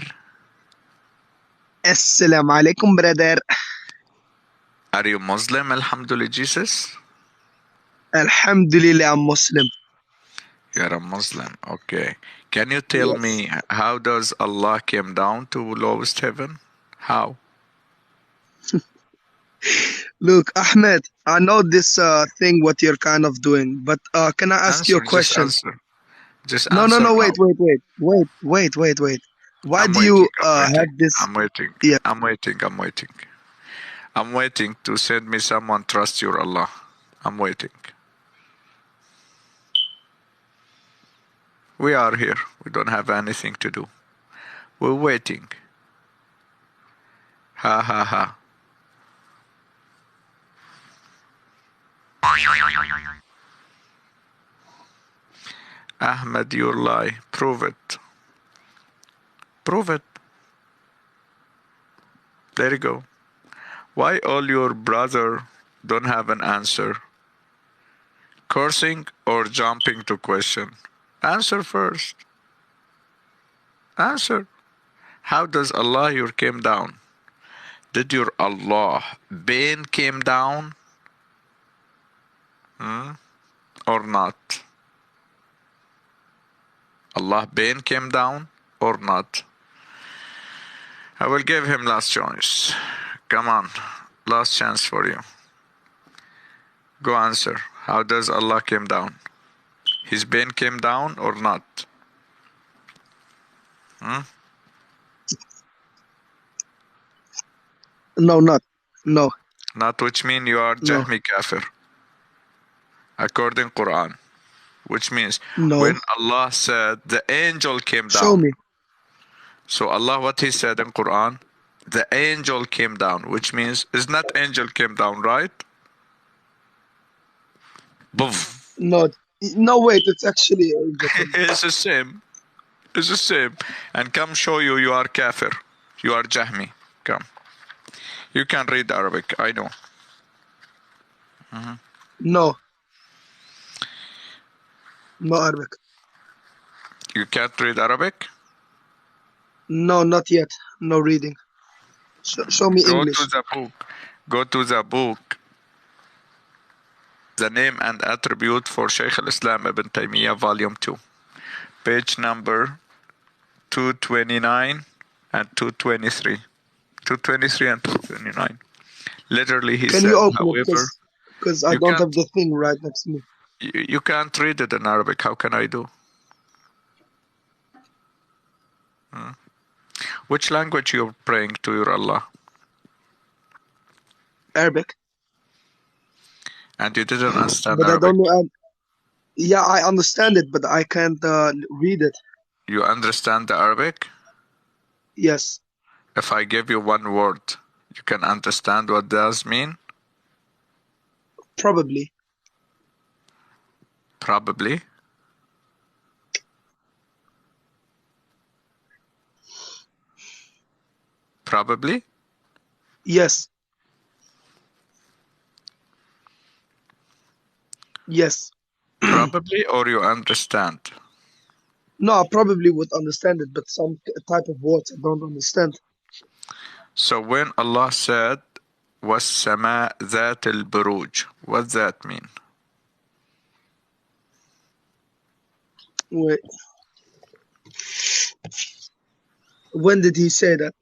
Assalamu alaikum, brother. Are you Muslim? Alhamdulillah, Jesus. Alhamdulillah, I'm Muslim. You're a Muslim. Okay. Can you tell me how does Allah came down to lowest heaven? How? Look, Ahmed, I know this thing what you're kind of doing, but can I ask you a question? Just no, answer. No, wait. Why do you have this? I'm waiting. Yeah. I'm waiting to send me someone trust your Allah. I'm waiting. We are here. We don't have anything to do. We're waiting. Ha ha ha. Ahmed, you lie. Prove it. Prove it. There you go. Why all your brother don't have an answer? Cursing or jumping to question? Answer first. Answer. How does Allah your came down? Did your Allah being came down? or not? Allah pain came down or not? I will give him last choice. Come on, last chance for you. Go answer. How does Allah came down? His pain came down or not? No, not. No. Not, which mean you are No. Jahmi Kafir. According Quran. Which means No. when Allah said the angel came down. Show me. So Allah, what he said in Quran, the angel came down, which means is not angel came down, right? Boof. No. No, wait. It's actually. It's the same. It's the same. And come show you, you are kafir. You are Jahmi. Come. You can read Arabic, I know. No. No Arabic. You can't read Arabic? No, not yet. No reading. Show me English. Go to the book. Go to the book. The name and attribute for Shaykh al-Islam Ibn Taymiyyah, volume 2. Page number 229 and 223. 223 and 229. Literally, he Can said, you open however, it? Because I don't have the thing right next to me. You can't read it in Arabic. How can I do? Which language you're praying to your Allah? Arabic. And you didn't understand But Arabic? I don't know. Yeah, I understand it, but I can't read it. You understand the Arabic? Yes. If I give you one word, you can understand what does mean? Probably. Probably. Probably? Yes. Yes. Probably, or you understand? No, I probably would understand it, but some type of words I don't understand. So when Allah said, وَالسَّمَاء ذَاتِ الْبُرُوجِ, what does that mean? Wait. When did he say that,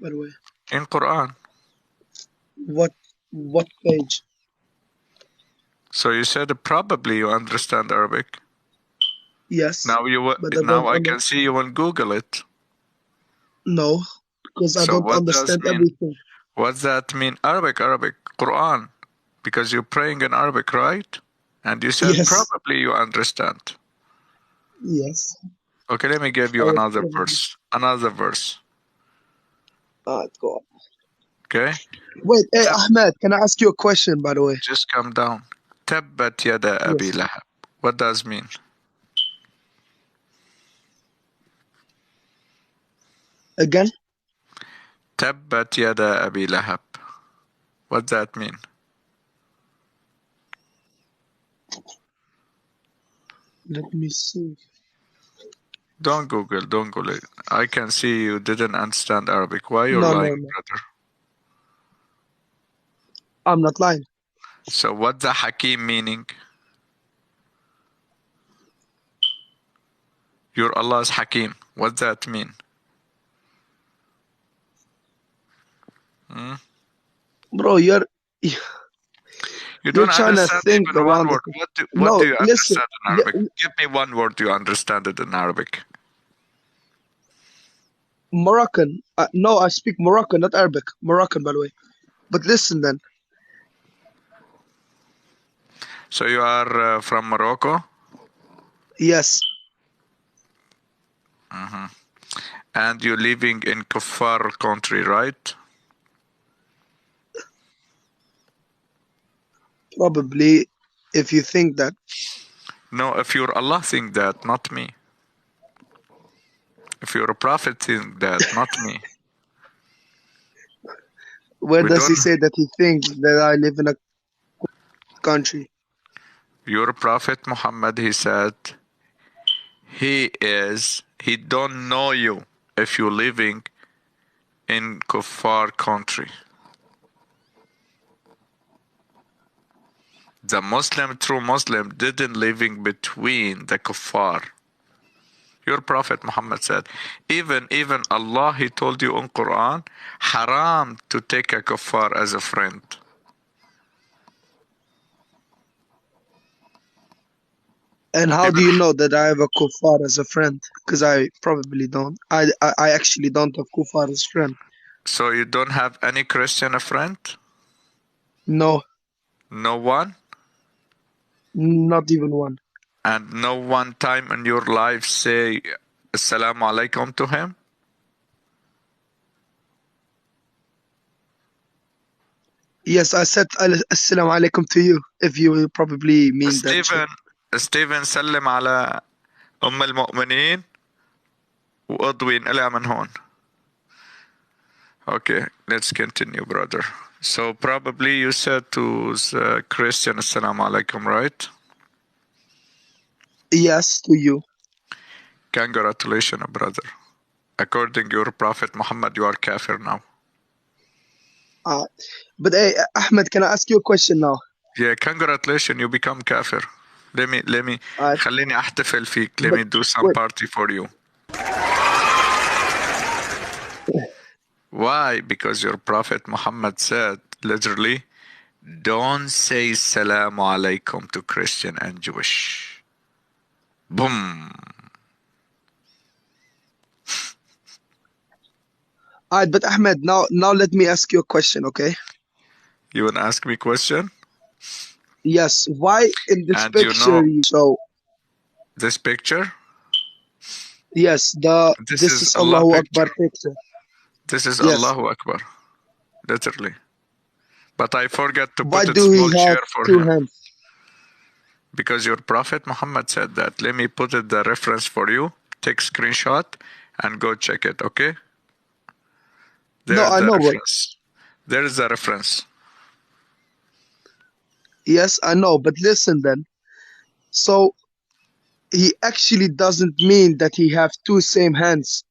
by the way? In Quran. What page? So you said probably you understand Arabic. Yes. Now I can see you on Google it. No, because I don't understand everything. What does that mean? Arabic, Quran. Because you're praying in Arabic, right? And you said probably you understand. Yes. Okay, let me give you another verse. Another verse. Go on. Okay? Wait, hey, Ahmed, can I ask you a question, by the way? Just calm down. Tabbat yada abi lahab. What does mean? Again? Tabbat yada abi lahab. What does that mean? Let me see. Don't Google it. I can see you didn't understand Arabic. Why you're lying, brother? I'm not lying. So what's the Hakim meaning? Your Allah is Hakim. What does that mean? Bro, you're don't trying to think even around one word. What do you understand in Arabic? Give me one word you understand it in Arabic. Moroccan. No, I speak Moroccan, not Arabic. Moroccan, by the way. But listen then. So you are from Morocco? Yes. And you're living in Kuffar country, right? Probably, if you think that. No, if your Allah think that, not me. If your prophet think that, not me. Where does he say that he thinks that I live in a country? Your prophet Muhammad, he said, he don't know you if you're living in Kuffar country. The Muslim, true Muslim, didn't living between the kuffar. Your Prophet Muhammad said, even Allah, He told you in Quran, haram to take a kuffar as a friend. And how do you know that I have a kuffar as a friend? Because I probably don't. I actually don't have kuffar as a friend. So you don't have any Christian friend? No. No one? Not even one. And no one time in your life say Assalamu alaikum to him? Yes, I said Assalamu alaikum to you, if you probably mean that. ستيفن سلم على أم المؤمنين وأضوين إلى من هون. Okay, let's continue, brother. So probably you said to the Christian Assalamu alaikum, right? Yes, to you. Congratulations, brother. According to your Prophet Muhammad, you are kafir now. But hey, Ahmed, can I ask you a question now? Yeah, congratulations, you become kafir. Let me خليني أحتفل فيك. Let me do some party for you. Why? Because your Prophet Muhammad said, literally, don't say Salamu alaikum to Christian and Jewish. Boom. Alright, but Ahmed, now let me ask you a question, okay? You want to ask me a question? Yes. Why in this and picture you show? This picture? Yes, this is Allahu Akbar picture. This is Allahu Akbar, literally. But I forgot to Why put a do small he have chair for two him. hands? Because your Prophet Muhammad said that. Let me put it the reference for you. Take screenshot and go check it, okay? No, I know what. There is a reference. Yes, I know, but listen then. So he actually doesn't mean that he have two same hands.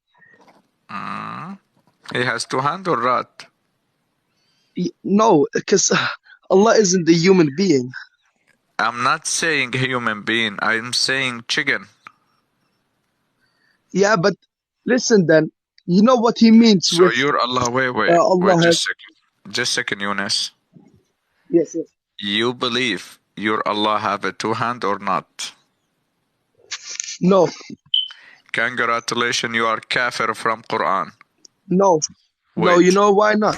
He has two hands or what? No, because Allah isn't a human being. I'm not saying human being. I'm saying chicken. Yeah, but listen then. You know what he means so with... So you're Allah. Wait, Allah just a second. Just a second, Yunus. Yes. You believe your Allah have a two hand or not? No. Congratulations, you are kafir from Quran. No. Wait. No, you know why not?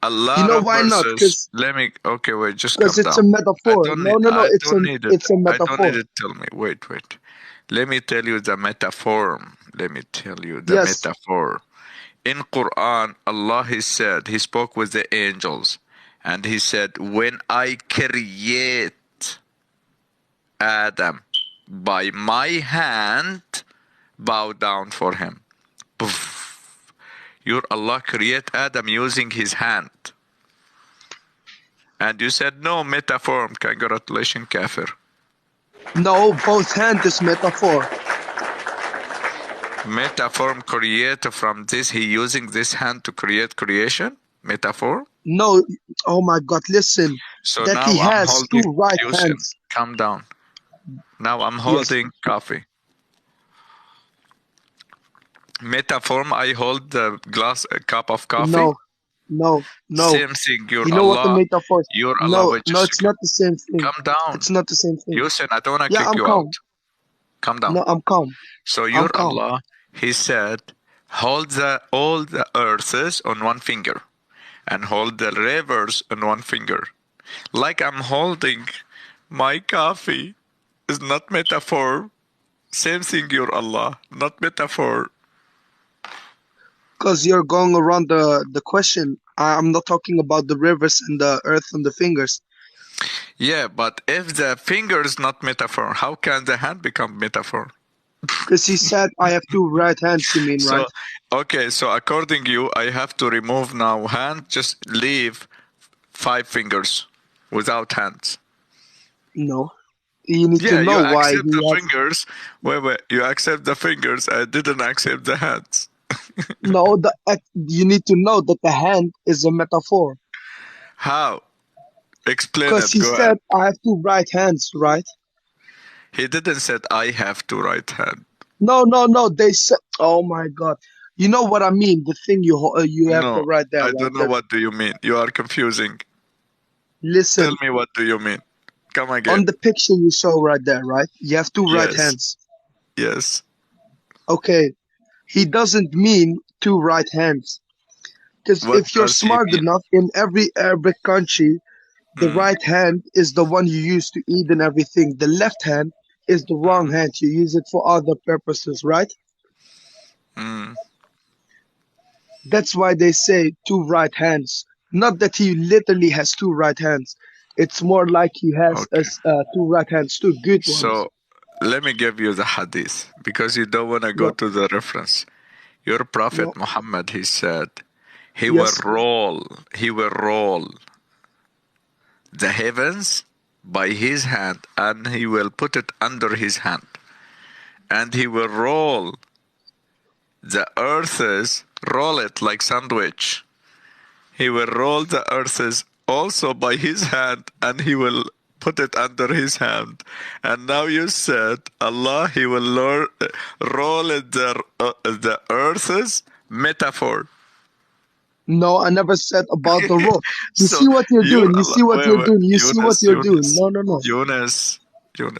A lot you know of why verses. Not? Because wait, just come down. Because it's a metaphor. No, it's a metaphor. I don't need it. Tell me. Wait. Let me tell you the metaphor. Metaphor. In Quran, Allah He spoke with the angels, and He said, when I create Adam by my hand, bow down for him. Poof. Your Allah create Adam using his hand. And you said, no, metaphor. Congratulations, kafir. No, both hand is metaphor. Metaphor create from this, he using this hand to create creation? Metaphor? No, oh my God, listen. So that now he has I'm holding, two right hands. Calm down. Now I'm holding coffee. Metaphor, I hold the cup of coffee. No. Same thing. You know what the metaphor is? Your Allah. No, it's not the same thing. Calm down. It's not the same thing. Yusuf, I don't want to kick you out. Calm down. No, I'm calm. So your Allah, He said, hold all the earths on one finger and hold the rivers on one finger. Like I'm holding my coffee is not metaphor. Same thing, your Allah, not metaphor. Because you're going around the question. I'm not talking about the rivers and the earth and the fingers. Yeah, but if the finger is not metaphor, how can the hand become metaphor? Because he said I have two right hands, you mean, right? Okay, so according to you, I have to remove now hand, just leave 5 fingers without hands. No. You need to know why you accept the fingers. Wait, you accept the fingers, I didn't accept the hands. No, you need to know that the hand is a metaphor. How? Explain Because it. he Go said ahead. I have two right hands, right? He didn't said I have two right hand. No. They said, oh my God. You know what I mean? The thing you have No, the right there, I right? don't know what do you mean. You are confusing. Tell Listen, me what do you mean. Come again. on the picture you show right there, right? You have two right Yes. hands. Yes. Okay. He doesn't mean two right hands. Because What if you're does he smart mean? enough, in every Arabic country, the Mm. right hand is the one you use to eat and everything. The left hand is the wrong hand. You use it for other purposes, right? Mm. That's why they say two right hands. Not that he literally has two right hands. It's more like he has Okay. two right hands, two good ones. So let me give you the hadith because you don't want to go No, to the reference. Your Prophet no, Muhammad, he said, he will yes, roll the heavens by his hand and he will put it under his hand. And he will roll the earths, roll it like sandwich. He will roll the earths also by his hand and he will put it under his hand. And now you said, Allah, he will roll the earth's metaphor. no. I never said about the roll. You So see what you're your doing. You Allah, see what you're wait, doing. You see what Yunus, you're doing. No, no, no. Yunus,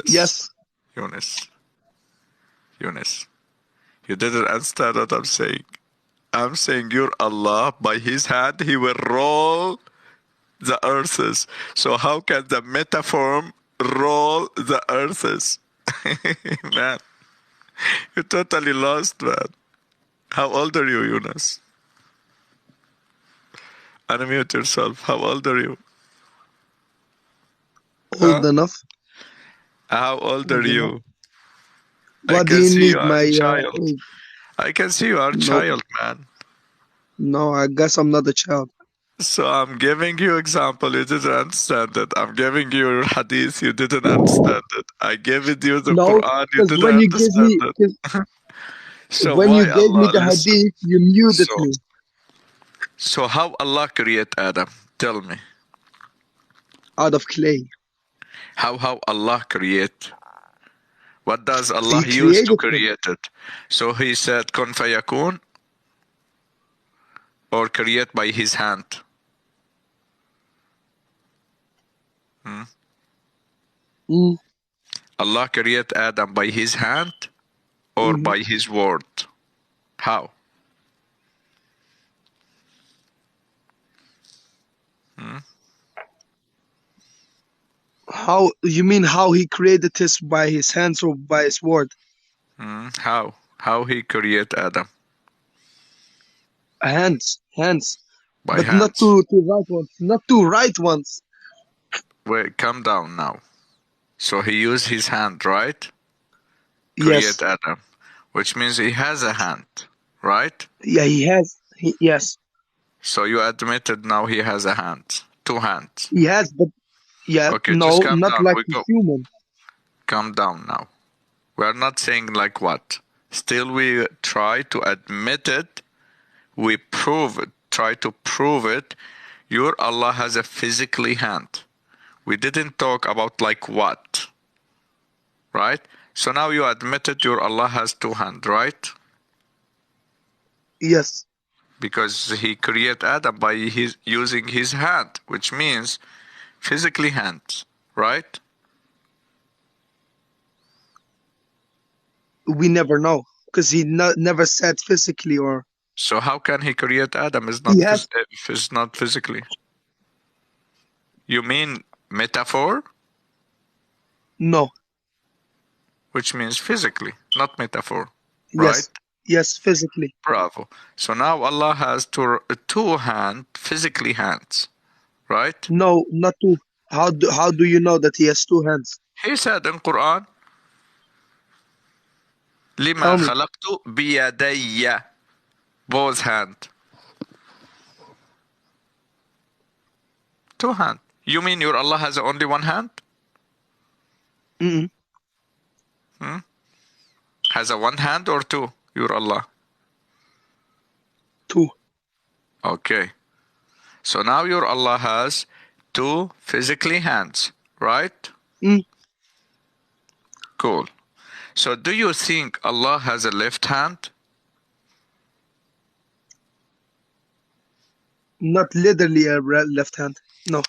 Yes. Yunus. You didn't understand what I'm saying. I'm saying your Allah, by his hand, he will roll the earths. So how can the metaphor roll the earths? Man, you totally lost, man. How old are you, Yunus? Unmute yourself. How old are you? Old Huh? enough. How old are Old enough. you? I What do can you see you need, are my a child. age? I can see you are a No, child, man. no. I guess I'm not a child. So I'm giving you example, you didn't understand it. I'm giving you your hadith, you didn't understand it. I gave it you the No, Quran, you because didn't when you gave understand me, it. 'cause So when you why gave me Allah the listen? hadith, you muted So me. so how Allah create Adam? Tell me. Out of clay. How Allah create? What does Allah He use to created him. create it? So he said kun fayakun or create by his hand. Mm, Allah create Adam by his hand or mhm. by his word? How? How you mean how he created this by his hands or by his word? How? How he create Adam? Hands. By But not hands. two right ones. Not two right ones. Wait, calm down now. So he used his hand, right? Create Yes. Adam, which means he has a hand, right? Yeah, he has. Yes. So you admitted now he has a hand, two hands. He has, but yeah, Okay, just no, calm not down. like We a go. human. Calm down now. We are not saying like what. Still, we try to admit it. We prove it. Try to prove it. Your Allah has a physically hand. We didn't talk about like what, right? So now you admitted your Allah has two hands, right? Yes. Because he created Adam by his using his hand, which means physically hands, right? We never know because he never said physically or So how can he create Adam is he not has. if it's not physically? You mean metaphor, No. which means physically, not metaphor, right? Yes. Yes, physically. Bravo. So now Allah has two hand, physically hands, right? No, not two. How do you know that he has two hands? He said in Quran, لما Tell me. خلقت بيدي, both hand, two hand. You mean your Allah has only one hand? Mm-mm. Has a one hand or two, your Allah? Two. Okay. So now your Allah has two physically hands, right? Mm, Cool. So do you think Allah has a left hand? not literally a left hand. No,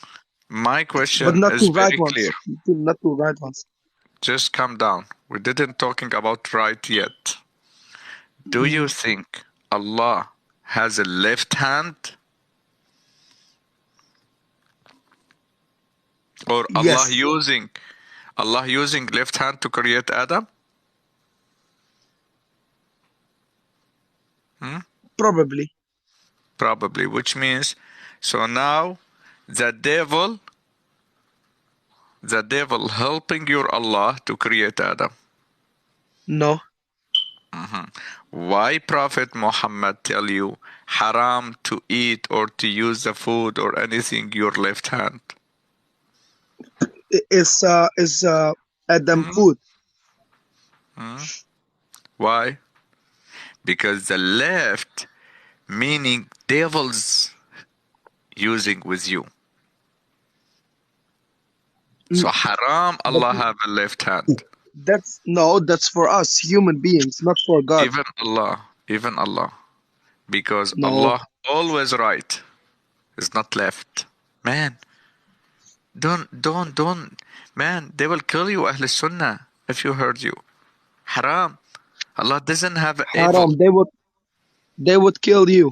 My but question not is two right very clear. ones. Not two right ones. Just calm down. We didn't talking about right yet. Do you Mm, think Allah has a left hand? Or yes, Allah using left hand to create Adam? probably. Probably, which means so now the devil helping your Allah to create Adam. No, Why Prophet Muhammad tell you haram to eat or to use the food or anything your left hand? is Adam food. Why? Because the left meaning devils using with you. Mm, So haram but Allah have a left hand. that's for us human beings, not for God. Even Allah. Because No, Allah always right. Is not left. Man, don't. Man, they will kill you, Ahl Sunnah, if you heard you. Haram. Allah doesn't have evil. haram. They would kill you.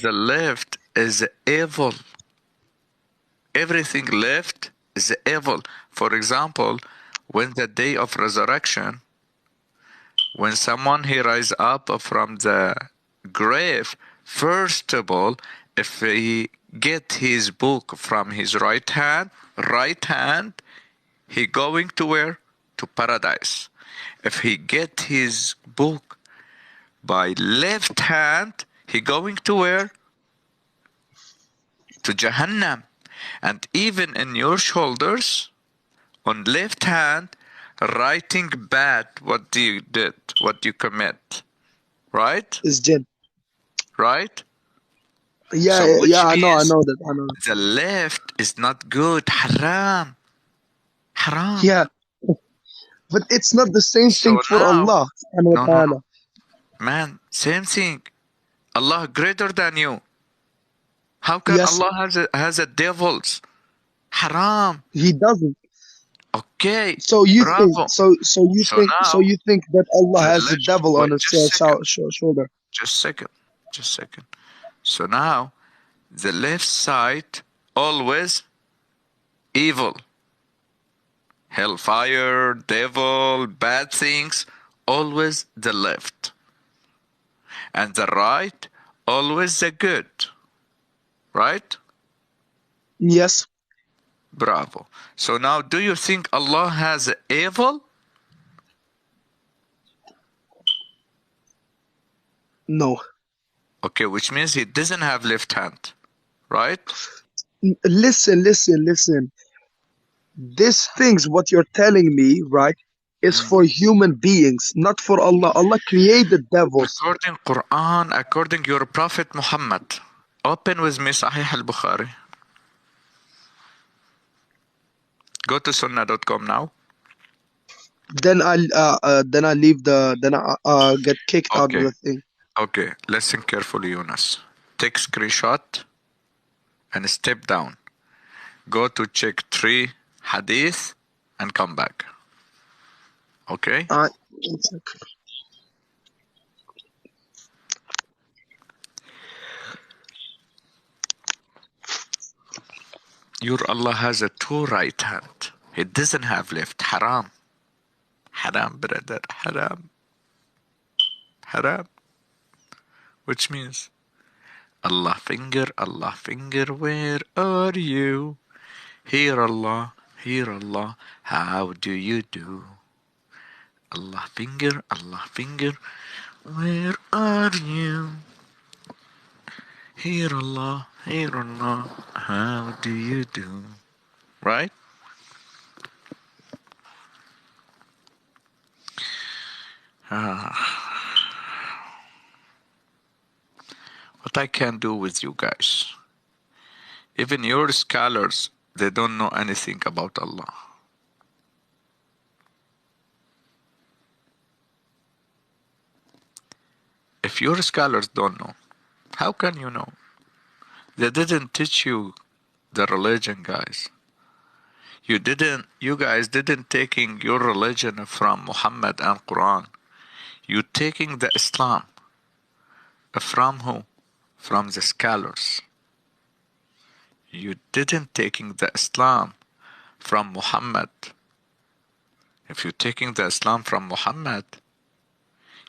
The left is evil. Everything left is evil. For example, when the day of resurrection, when someone he rise up from the grave, first of all, if he get his book from his right hand, he going to where? To paradise. If he get his book by left hand, he going to where? To Jahannam. And even in your shoulders, on left hand, writing bad what you did, what you commit. Right? Is jinn. Right? Yeah, So yeah. which I know. I means know that. I know that. the left is not good. Haram. Haram. Yeah, but it's not the same So thing for now, Allah subhanahu wa no. ta'ala. Man, same thing. Allah greater than you. How can Yes, Allah has a devils? Haram. He doesn't. Okay. So you think, Bravo. So so now you think that Allah the has a left. devil on Wait, his just second. shoulder. Just second. Just second. So now the left side always evil. Hellfire, devil, bad things, always the left. And the right, always the good. Right? Yes. Bravo. So now, do you think Allah has evil? No. Okay, which means he doesn't have left hand. Right? Listen. These things, what you're telling me, right, is for human beings, not for Allah. Allah created devils. According Quran, according your Prophet Muhammad. Open with me Sahih al-Bukhari. Go to sunnah.com now. Then I'll leave then I get kicked out of Okay. the thing. Okay. Listen carefully, Yunus. Take screenshot and step down. Go to check 3 hadith and come back. Okay? One sec. Your Allah has a 2 right hand. He doesn't have left. Haram. Haram, brother. Haram. Haram. Which means Allah finger, where are you? Here Allah, how do you do? Allah finger, where are you? Here Allah, how do you do? Right? What I can do with you guys? Even your scholars, they don't know anything about Allah. If your scholars don't know, how can you know? They didn't teach you the religion, guys. You guys didn't taking your religion from Muhammad and Quran. You taking the Islam. From who? From the scholars. You didn't taking the Islam from Muhammad. If you're taking the Islam from Muhammad,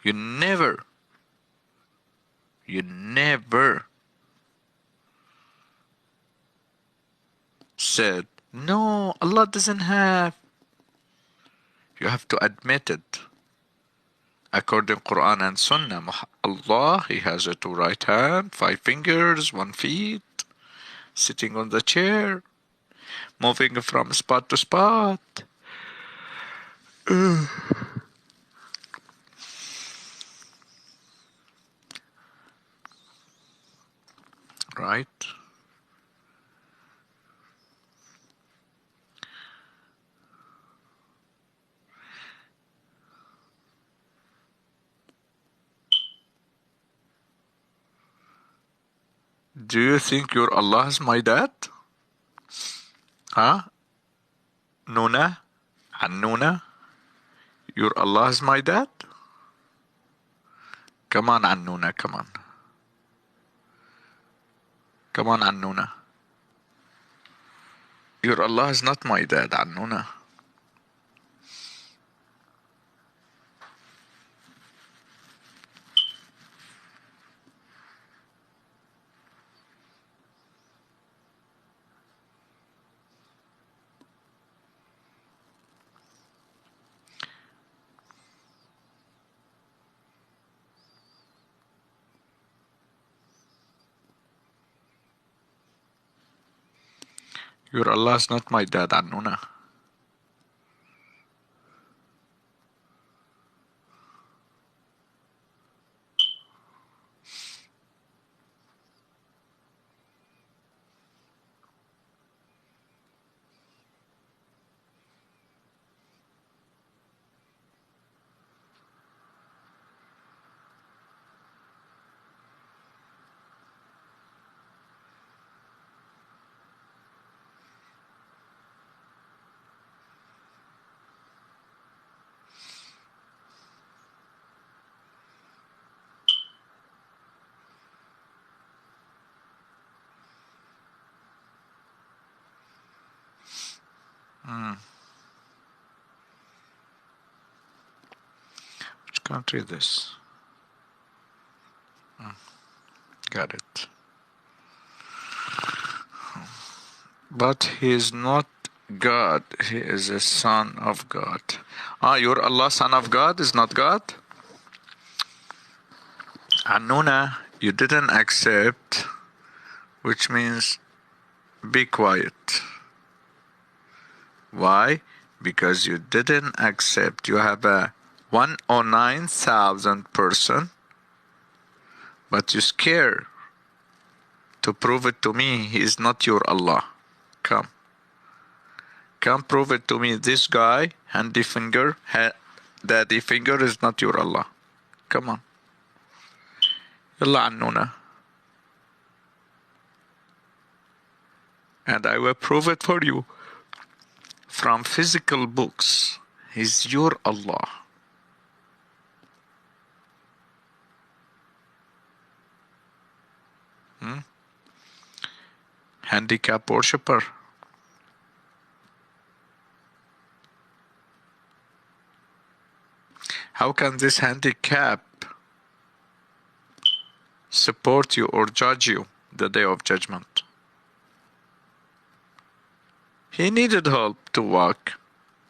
you never said, no, Allah doesn't have. You have to admit it. According to Quran and Sunnah, Allah, He has a 2 right hand, 5 fingers, 1 feet, sitting on the chair, moving from spot to spot. Right? Do you think your Allah is my dad? Huh? Nuna? Annuna? Your Allah is my dad? Come on, Annuna, come on. Come on, Annuna. Your Allah is not my dad, Annuna. Your Allah is not my dad, Annuna. Which country is this? Got it. But he is not God. He is a son of God. Your Allah, son of God, is not God? Annuna, you didn't accept, which means be quiet. Why? Because you didn't accept. You have a 109,000 person, but you're scared to prove it to me. He is not your Allah. Come prove it to me. This guy, handy finger, daddy finger is not your Allah. Come on. Yalla Annuna. And I will prove it for you. From physical books, He's your Allah. Handicap worshipper. How can this handicap support you or judge you the day of judgment? He needed help to walk.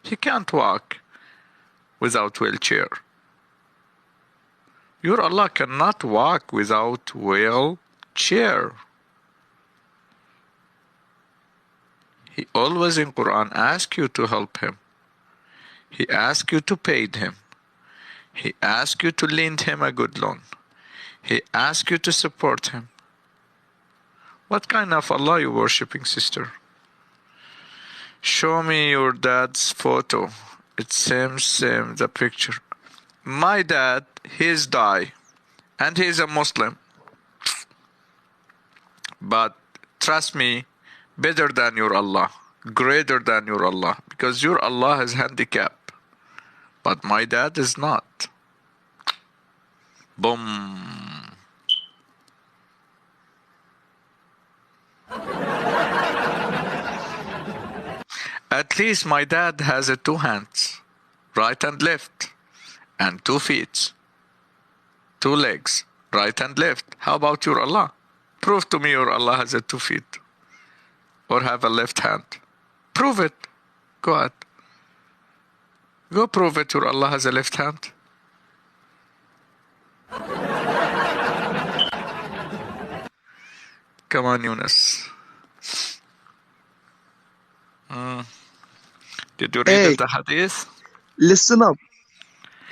He can't walk without wheelchair. Your Allah cannot walk without wheelchair. He always in Quran asks you to help him. He asks you to pay him. He asks you to lend him a good loan. He asks you to support him. What kind of Allah you worshipping, sister? Show me your dad's photo. It's same, the picture. My dad, he's died, and he's a Muslim. But trust me, better than your Allah, greater than your Allah, because your Allah is handicapped, but my dad is not. Boom. At least my dad has 2 hands, right and left, and 2 feet, 2 legs, right and left. How about your Allah? Prove to me your Allah has 2 feet, or have a left hand. Prove it. Go ahead. Go prove it your Allah has a left hand. Come on, Yunus. Did you read the hadith? Listen up.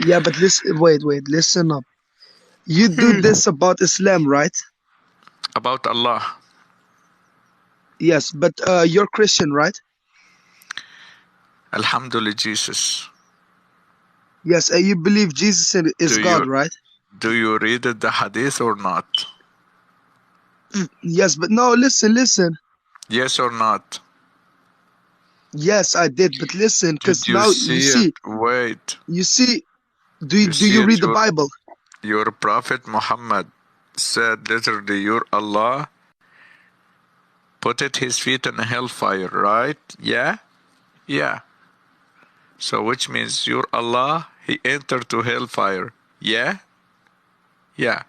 Yeah, but wait, listen up. You do this about Islam, right? About Allah. Yes, but you're Christian, right? Alhamdulillah, Jesus. Yes, you believe Jesus is God, right? Do you read the hadith or not? Yes, but no, listen. Yes or not? Yes, I did, but listen, because now you see. Wait. You see, do you read the Bible? Your Prophet Muhammad said literally, your Allah put his feet in a hellfire, right? Yeah? Yeah. So which means your Allah, he entered to hellfire. Yeah? Yeah.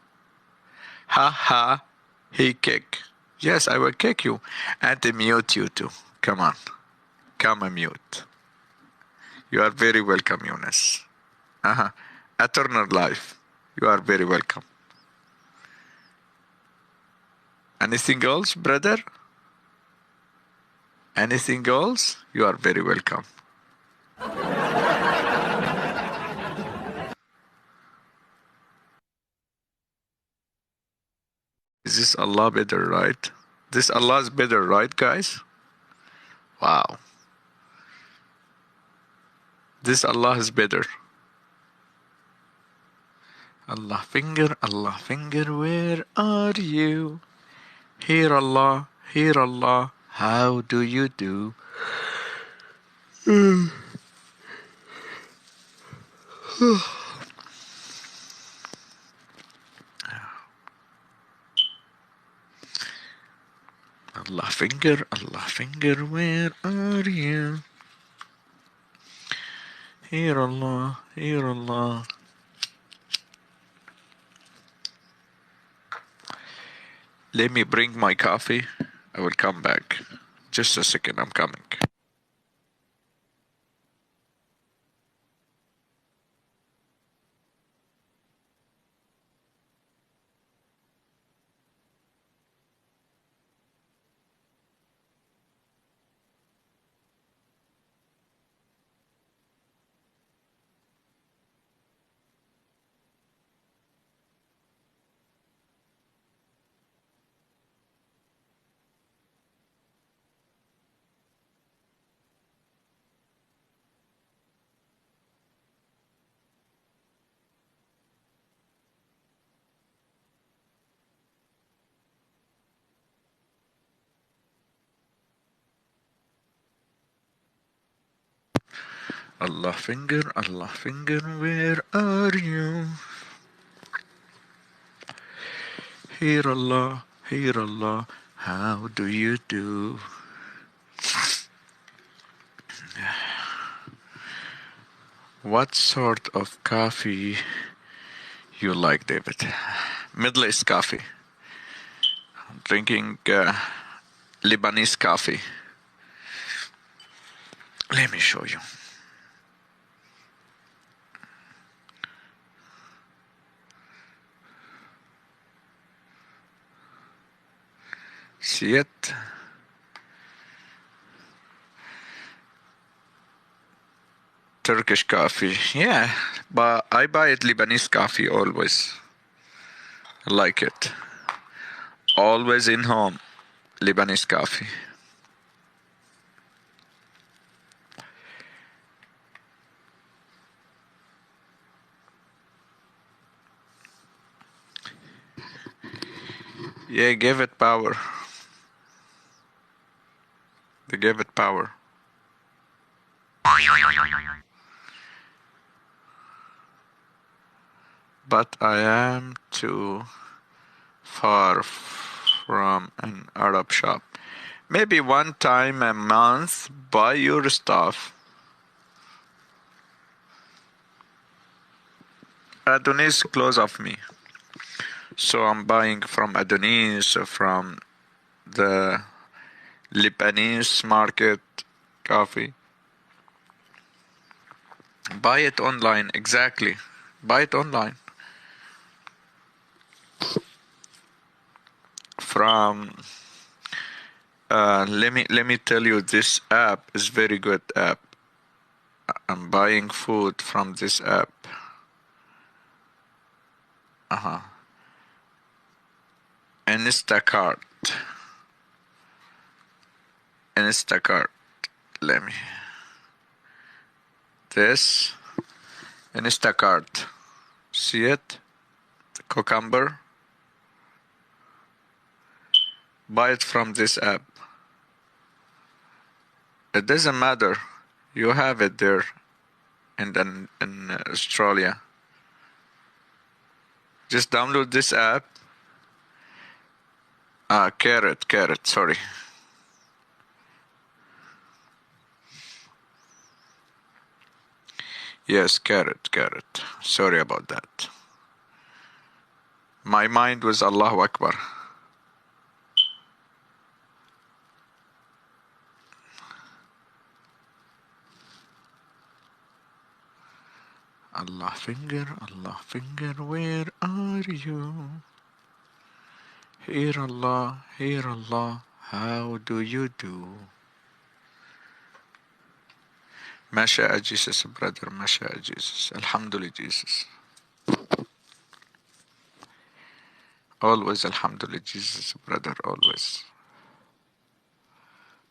Ha ha, he kick. Yes, I will kick you. And mute you too. Come on. Come and mute. You are very welcome, Yunus. Eternal life. You are very welcome. Anything else, brother? Anything else? You are very welcome. Is this Allah better, right? This Allah is better, right, guys? Wow. This Allah is better. Allah finger, where are you? Here Allah, how do you do? Allah finger, where are you? Here Allah. Let me bring my coffee. I will come back. Just a second, I'm coming. Allah finger, where are you? Here Allah, how do you do? What sort of coffee you like, David? Middle East coffee. I'm drinking Lebanese coffee. Let me show you. See it? Turkish coffee. Yeah, but I buy it Lebanese coffee always. I like it. Always in home. Lebanese coffee. Yeah, give it power. They gave it power. But I am too far from an Arab shop. Maybe one time a month, buy your stuff. Adonis close of me. So I'm buying from Adonis, from the Lebanese market coffee. Buy it online, exactly. Buy it online. From let me tell you, this app is very good app. I'm buying food from this app. Instacart. Let me. This Instacart. See it? The cucumber. Buy it from this app. It doesn't matter. You have it there in Australia. Just download this app. Carrot, sorry. Yes, carrot. Sorry about that. My mind was Allahu Akbar. Allah finger, where are you? Here Allah, how do you do? Masha Jesus, brother, Masha Jesus. Alhamdulillah, Jesus. Always Alhamdulillah, Jesus, brother, always.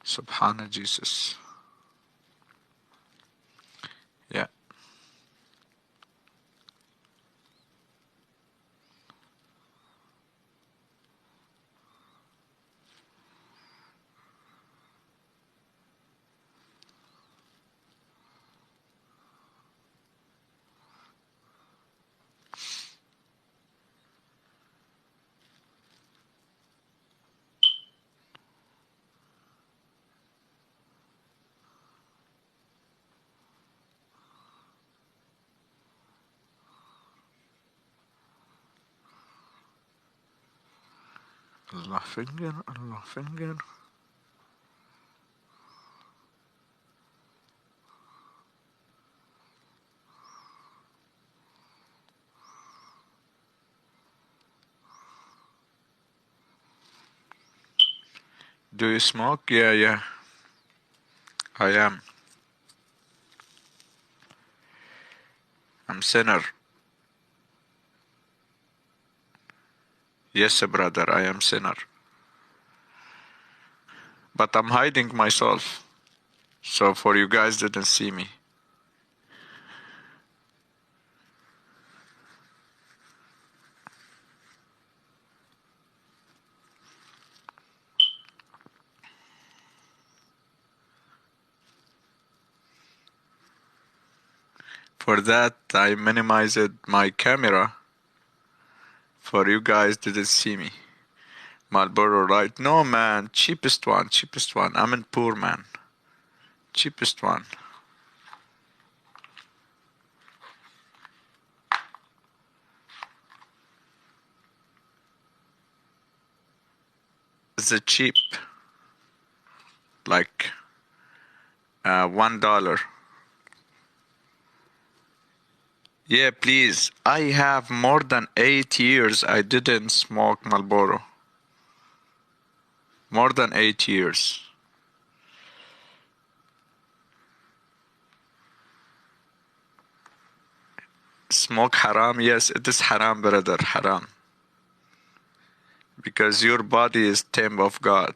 Subhana Jesus. Yeah. Allah finger. Do you smoke? Yeah. I am. I'm sinner. Yes, brother, I am sinner. But I'm hiding myself. So for you guys didn't see me. For that, I minimized my camera. For you guys didn't see me. Marlboro, right? No, man. Cheapest one. I'm in poor, man. Cheapest one. It's a cheap. Like $1. Yeah, please. I have more than 8 years I didn't smoke Marlboro. More than 8 years. Smoke haram? Yes, it is haram, brother, haram. because your body is temple of God.